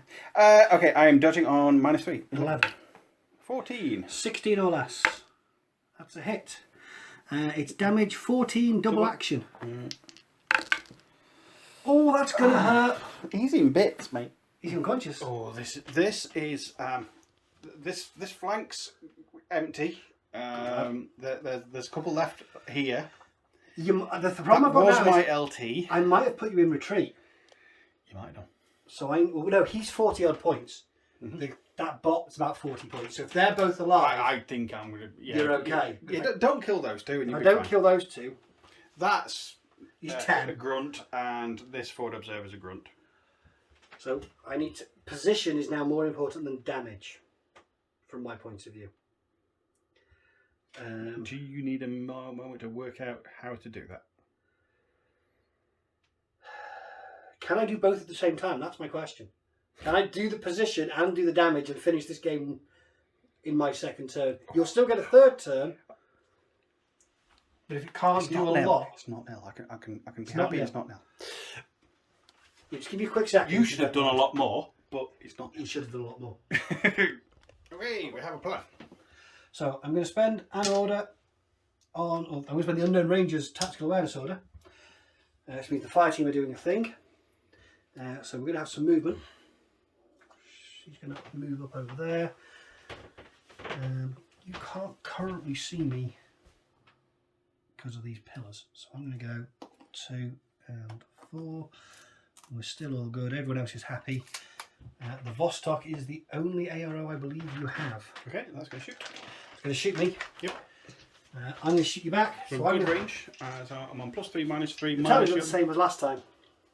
Okay, I am dodging on -3. 11. 14. 16 or less. That's a hit. It's damage 14, double action. Oh, that's going to hurt. He's in bits, mate. He's unconscious. Oh, this is this flank's empty. There's a couple left here. The problem That I've got was now my is LT. I might have put you in retreat. You might have. So no, he's 40 odd points. That bot's about 40 points. So if they're both alive, I think I'm gonna. Yeah, you're okay. Don't kill those two. And I you'll be don't fine. kill those two. That's He's a 10. grunt, and this forward observer's a grunt. So I need to. Position is now more important than damage, from my point of view. Do you need a moment to work out how to do that? Can I do both at the same time? That's my question. Can I do the position and do the damage and finish this game in my second turn? You'll still get a third turn, but if it can't do a lot, It's not nil. I can be It's not happy nil. it's not nil. yeah, just give me a quick second. You should have done a lot more, but it's not. You should have done a lot more. Okay, we have a plan. So I'm going to spend an order on. I'm going to spend the Unknown Ranger's Tactical Awareness order. Which means the fire team are doing a thing. So we're going to have some movement. She's going to move up over there. You can't currently see me because of these pillars. So I'm going to go 2 and 4. We're still all good. Everyone else is happy. The Vostok is the only ARO I believe you have. Okay, that's going to shoot. It's going to shoot me. Yep. I'm going to shoot you back. From So I'm good gonna, range. So I'm on +3, -3, the minus the your, same as last time.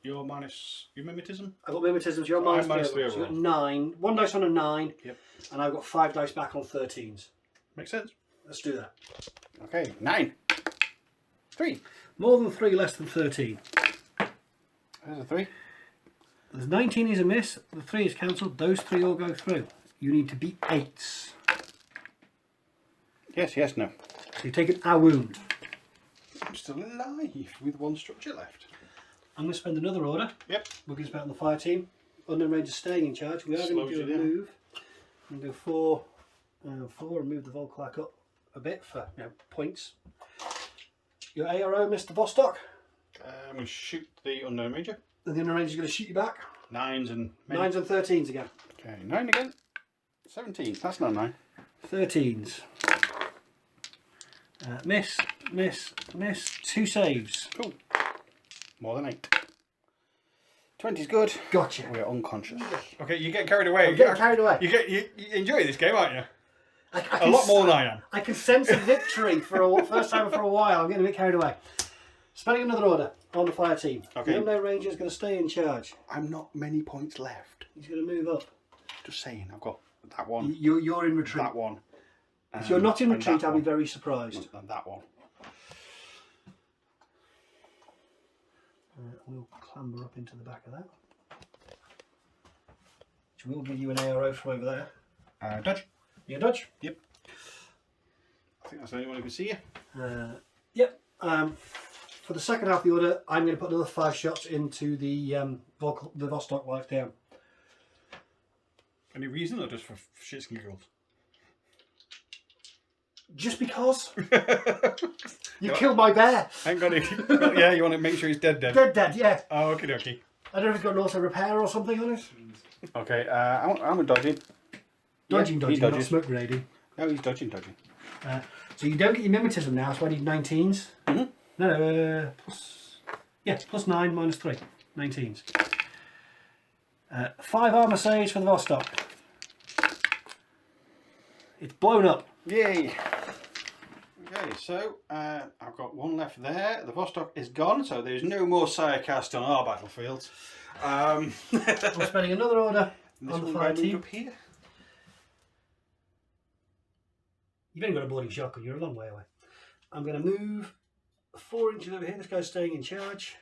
your minus your mimetism. I've got mimetisms, you're I'm minus minus 3. three So you've got overall. 9. 1 dice on a 9. Yep. And I've got 5 dice back on 13s. Makes sense. Let's do that. Okay, 9. 3. More than 3, less than 13. There's a 3. There's 19 is a miss, the 3 is cancelled, those 3 all go through. You need to beat 8s. Yes, no. So you've taken a wound. I'm still alive with 1 structure left. I'm going to spend another order. Yep. We're going to spend on the fire team. Unknown Ranger staying in charge. We are going Slows to do you a down. move. I'm going to go 4 and move the Volklak up a bit for points. Your ARO, Mr. Vostok. I'm going to shoot the Unknown Ranger. And the Unknown Ranger's going to shoot you back. 9s and... 9s and 13s again. Okay, 9 again. 17. That's not 9. 13s. Miss, miss, miss. 2 saves. Cool. More than 8. 20's good. Gotcha. We're unconscious. Okay, you get carried away. I'm getting carried away. You enjoy this game, aren't you? I A can lot more than I am. I can sense a victory for a first time for a while. I'm getting a bit carried away. Spending another order on the fire team. Okay. The Unknown Ranger is going to stay in charge. I'm not many points left. He's going to move up. Just saying, I've got that one, You're in retreat. that one. If you're not in and retreat, that I'll be one, very surprised. and that one. We'll clamber up into the back of that. Which will give you an ARO from over there. Dodge. You dodge? Yep. I think that's the only one who can see you. Yep. For the second half of the order, I'm going to put another 5 shots into the Vostok while it's down. Any reason, or just for shits and giggles? Just because you killed my bear. Hang on, yeah, you want to make sure he's dead. Dead, yeah. Oh, okie dokie. I don't know if he's got an auto repair or something on it. Okay, I'm a dodging. Dodging, he not dodges. smoke grenading. No, he's dodging. So you don't get your mimetism now, so I need 19s. Mm-hmm. No, plus 9, minus 3. 19s. 5 armour saves for the Vostok. It's blown up. Yay! Okay, so I've got 1 left there. The Vostok is gone, so there's no more SioCast on our battlefields. I'm spending another order This on the one fire moved team. up here. You've only got a boarding shotgun, you're a long way away. I'm going to move 4 inches over here. This guy's staying in charge.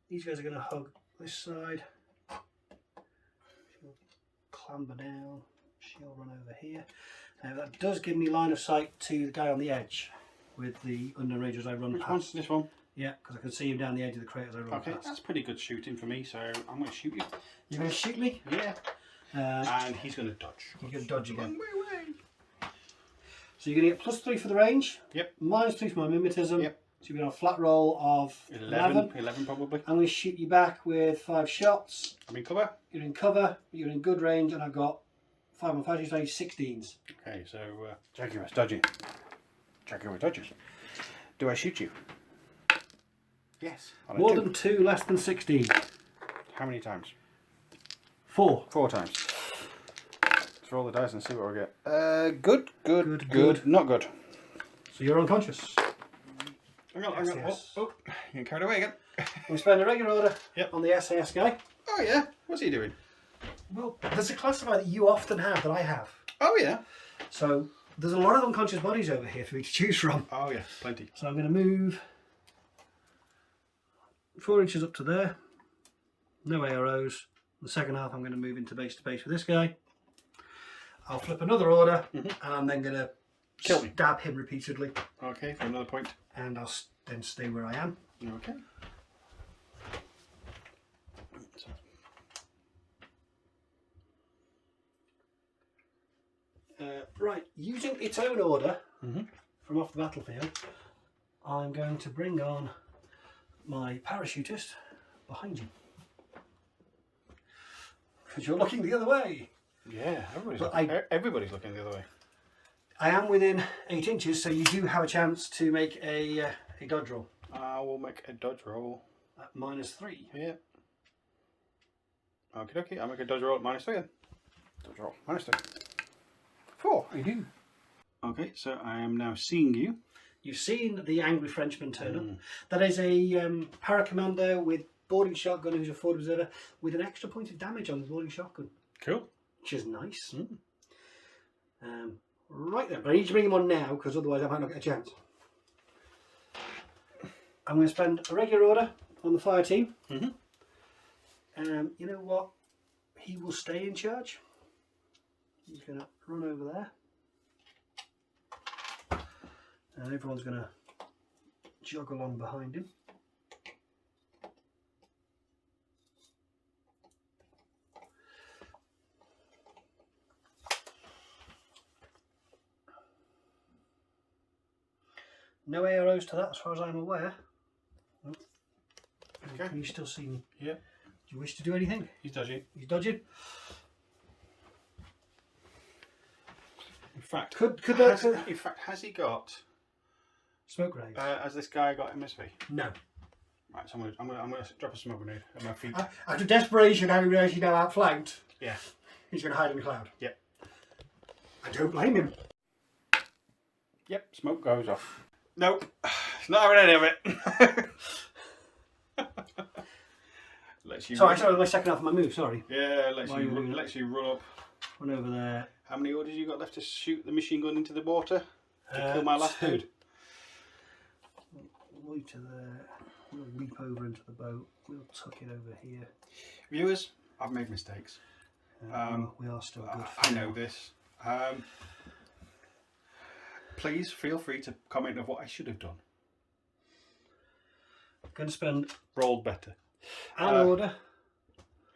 These guys are going to hug this side. She'll clamber down. She'll run over here. Now that does give me line of sight to the guy on the edge with the Unknown Ranger as I run Which past. one? This one. Yeah, because I can see him down the edge of the crate as I roll Okay, past. that's pretty good shooting for me, so I'm going to shoot you. You're going to shoot me? Yeah. Uh, And he's going to dodge. You're going to dodge again. Way. So you're going to get +3 for the range. Yep. -3 for my mimetism. Yep. So you're going to have a flat roll of 11 probably. I'm going to shoot you back with 5 shots. I'm in cover. You're in cover. You're in good range, and I've got 5 on 5 range, 16s. Okay, so Jaguar's dodging. Jaguar dodges. Do I shoot you? Yes. On a More 2. than 2, less than 16. How many times? 4. 4 times. Let's roll the dice and see what we get. Good. Good. Not good. So you're unconscious. Hang on. Yes. Oh, you're carried away again. We spend a regular order Yep. on the SAS guy. Oh yeah. What's he doing? Well, there's a classifier that you often have that I have. Oh yeah. So there's a lot of unconscious bodies over here for me to choose from. Oh yeah. Plenty. So I'm going to move 4 inches up to there. No arrows. The second half I'm going to move into base to base with this guy. I'll flip another order and I'm then going to Kill me. stab him repeatedly, Okay. For another point. and I'll then stay where I am. Okay. Right, using its own order from off the battlefield, I'm going to bring on my parachutist behind you. Because you're looking the other way. Yeah. But Everybody's looking the other way. I am within 8 inches, so you do have a chance to make a dodge roll I will make a dodge roll. at -3. Yeah. Okie dokie. I'll make a dodge roll at -3 then. Dodge roll. -3. 4. I do. Okay, so I am now seeing you. You've seen the angry Frenchman turn up. That is a para-commando with boarding shotgun who's a forward observer with an extra point of damage on the boarding shotgun, Cool. which is nice. Right then, but I need to bring him on now because otherwise I might not get a chance. I'm going to spend a regular order on the fire team. You know what? He will stay in charge. He's going to run over there. And everyone's going to jog along behind him. No arrows to that as far as I'm aware. Oh. Okay. Can you still see me? Yeah. Do you wish to do anything? He's dodging. He's dodging. In fact, has he got? Smoke grenades? Has this guy got MSV? No. Right, so I'm gonna drop a smoke grenade at my feet. After desperation, having realised he's now outflanked, Yeah. he's going to hide in the cloud. Yep. I don't blame him. Yep. Smoke goes off. Nope. It's not having any of it. Lets you. Sorry, my second half of my move. Sorry. Yeah. Why are you doing Lets you run up. Run over there. How many orders you got left to shoot the machine gun into the water to kill my last 2. dude? Right to there. We'll leap over into the boat. We'll tuck it over here. Viewers, I've made mistakes. We are still good. I know this. Please feel free to comment on what I should have done. Going to spend Rolled better. an order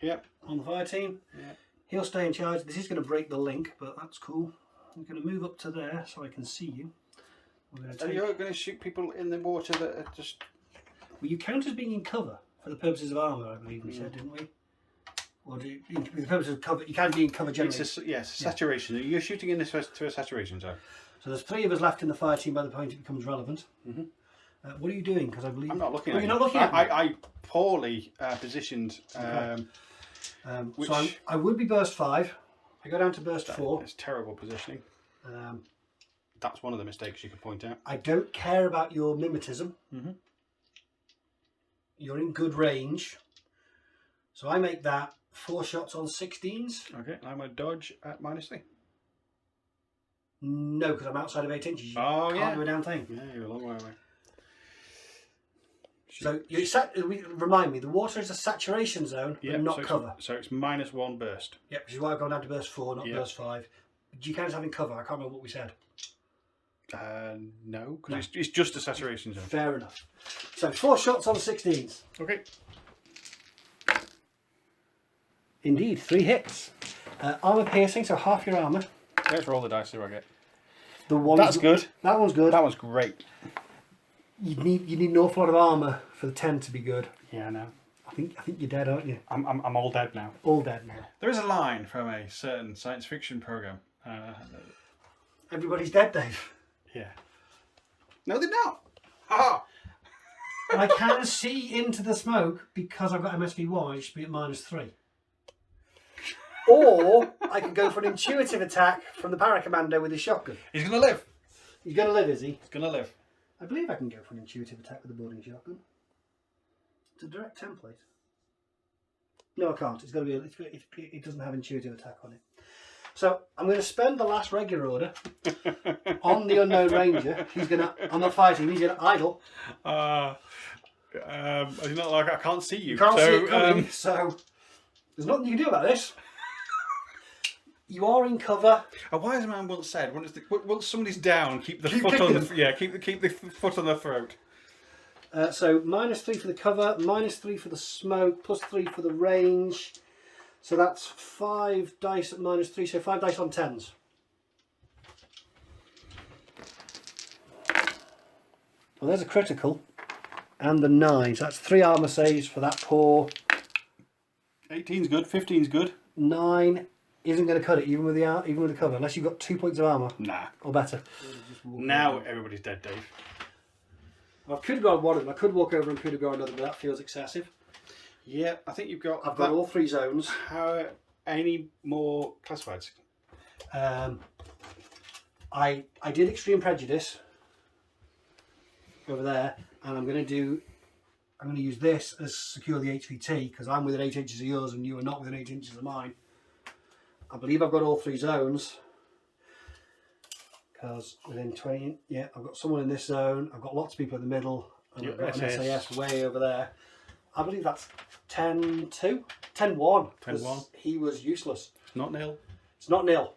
Yep. on the fire team. Yeah. He'll stay in charge. This is going to break the link, but that's cool. I'm going to move up to there so I can see you. We're going to And take... you're going to shoot people in the water that are just... Well, you count as being in cover for the purposes of armour, I believe we said, didn't we? Or do you, for the purposes of cover, you can be in cover generally. Yes, saturation. You're shooting in this to a saturation zone. So there's 3 of us left in the fire team by the point it becomes relevant. What are you doing? Because I believe... I'm not looking Oh, at you're you. not looking at me? I poorly positioned... which... So I would be burst 5. I go down to burst 4. It's terrible positioning. That's one of the mistakes you could point out. I don't care about your mimetism. You're in good range. So I make that 4 shots on 16s. Okay, I'm going to dodge at -3. No, because I'm outside of 8 inches. You Oh, can't yeah. do a damn thing. Yeah, you're a long way away. So remind me, the water is a saturation zone, but not cover. So it's -1 burst. Yep, which is why I've gone down to burst 4, not Yeah. burst 5. Do you count as having cover? I can't remember what we said. No, because it's just a saturation zone. Fair enough. So 4 shots on 16s. Okay. Indeed, 3 hits. Armor piercing, so half your armor. Let's roll the dice, see what I get. The one That's good. That one's good. That one's great. You need an awful lot of armor for the 10 to be good. Yeah, I know. I think you're dead, aren't you? I'm all dead now. All dead now. There is a line from a certain science fiction program. Everybody's dead, Dave. Yeah. No, they're not. Ah. I can see into the smoke because I've got MSV1, which should be at -3. Or I can go for an intuitive attack from the paracommando with his shotgun. He's gonna live. He's going to live, is he? He's gonna live. I believe I can go for an intuitive attack with a boarding shotgun. It's a direct template. No, I can't. It's got to be. It doesn't have intuitive attack on it. So I'm going to spend the last regular order on the unknown ranger. He's going to. I'm not fighting. He's going to idle. It's not like I can't see you. You can't see it coming. So there's nothing you can do about this. You are in cover. A wise man once said, "Once somebody's down, keep the Keep foot kicking on them. keep the foot on the throat." So -3 for the cover, -3 for the smoke, +3 for the range. So that's 5 dice at -3, so 5 dice on 10s. Well, there's a critical. And the 9. So that's 3 armour saves for that poor. 18's good. 15's good. 9 isn't going to cut it, even with the cover, unless you've got 2 points of armour. Nah. Or better. Now everybody's dead, Dave. I could have gone one of them. I could walk over and could have gone another, but that feels excessive. Yeah, I think you've got. I've got all 3 zones. How any more classifieds? I did Extreme Prejudice over there, and I'm going to use this as secure the HVT because I'm within 8 inches of yours and you are not within 8 inches of mine. I believe I've got all 3 zones because within 20, yeah, I've got someone in this zone. I've got lots of people in the middle, and I've got an SAS way over there. I believe that's 10-2, 10-1. 10-1. He was useless. It's not nil. It's not nil.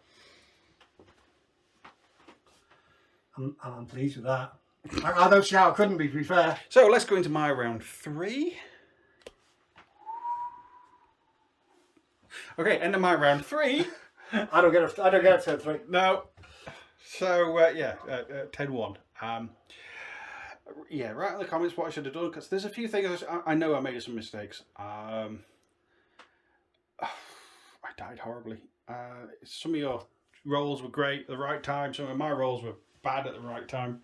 I'm pleased with that. I don't see how it couldn't be, to be fair. So let's go into my round 3. Okay, end of my round 3. I don't get a turn 3. No. So 10-1. Yeah, write in the comments what I should have done because there's a few things I know I made some mistakes. I died horribly. Some of your rolls were great at the right time. Some of my rolls were bad at the right time.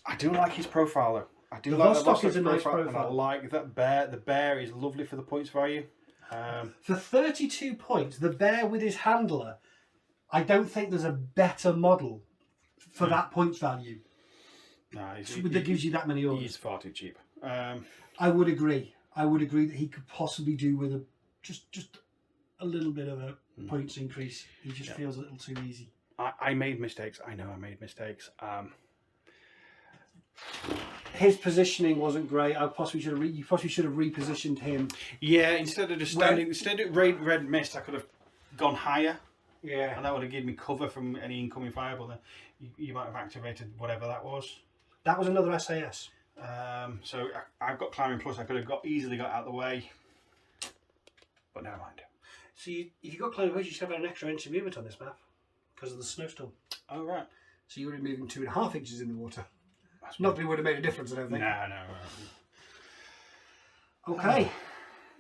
I do like his profile though. I do like the Vostok is a nice profile. And I profile. like that bear. The bear is lovely for the points value. For 32 points, the bear with his handler, I don't think there's a better model for that points value. Nah, that gives you that many orders. He's far too cheap. I would agree. I would agree that he could possibly do with a just a little bit of a points increase. He just feels a little too easy. I made mistakes. I know I made mistakes. His positioning wasn't great. You possibly should have repositioned him. Yeah, instead of just standing, instead of red mist, I could have gone higher. Yeah, And that would have given me cover from any incoming fire, but then you might have activated whatever that was. that was another SAS. So I've got climbing plus. I could have easily got out of the way, but never mind. So if you got climbing plus, you should have an extra inch of movement on this map because of the snowstorm. Oh right. So you would have been moving 2.5 inches in the water. Not that it would have made a difference, I don't think. No. Okay.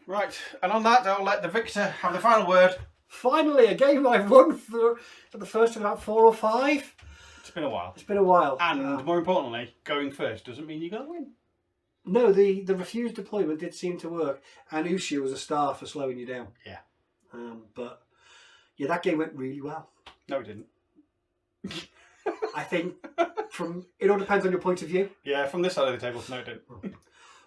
Right, and on that, I'll let the victor have the final word. Finally, a game I've won for the first of about 4 or 5. It's been a while. It's been a while. And more importantly, going first doesn't mean you're going to win. No, the refused deployment did seem to work, and Ushi was a star for slowing you down. Yeah. But yeah, that game went really well. No, it didn't. I think it all depends on your point of view. Yeah, from this side of the table, no, it didn't.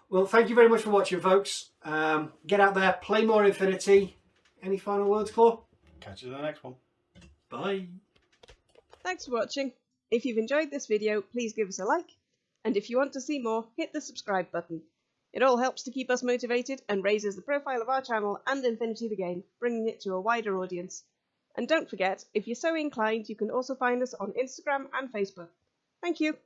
Well, thank you very much for watching, folks. Get out there, play more Infinity. Any final words, Claw? Catch you in the next one. Bye. Thanks for watching. If you've enjoyed this video, please give us a like. And if you want to see more, hit the subscribe button. It all helps to keep us motivated and raises the profile of our channel and Infinity the game, bringing it to a wider audience. And don't forget, if you're so inclined, you can also find us on Instagram and Facebook. Thank you.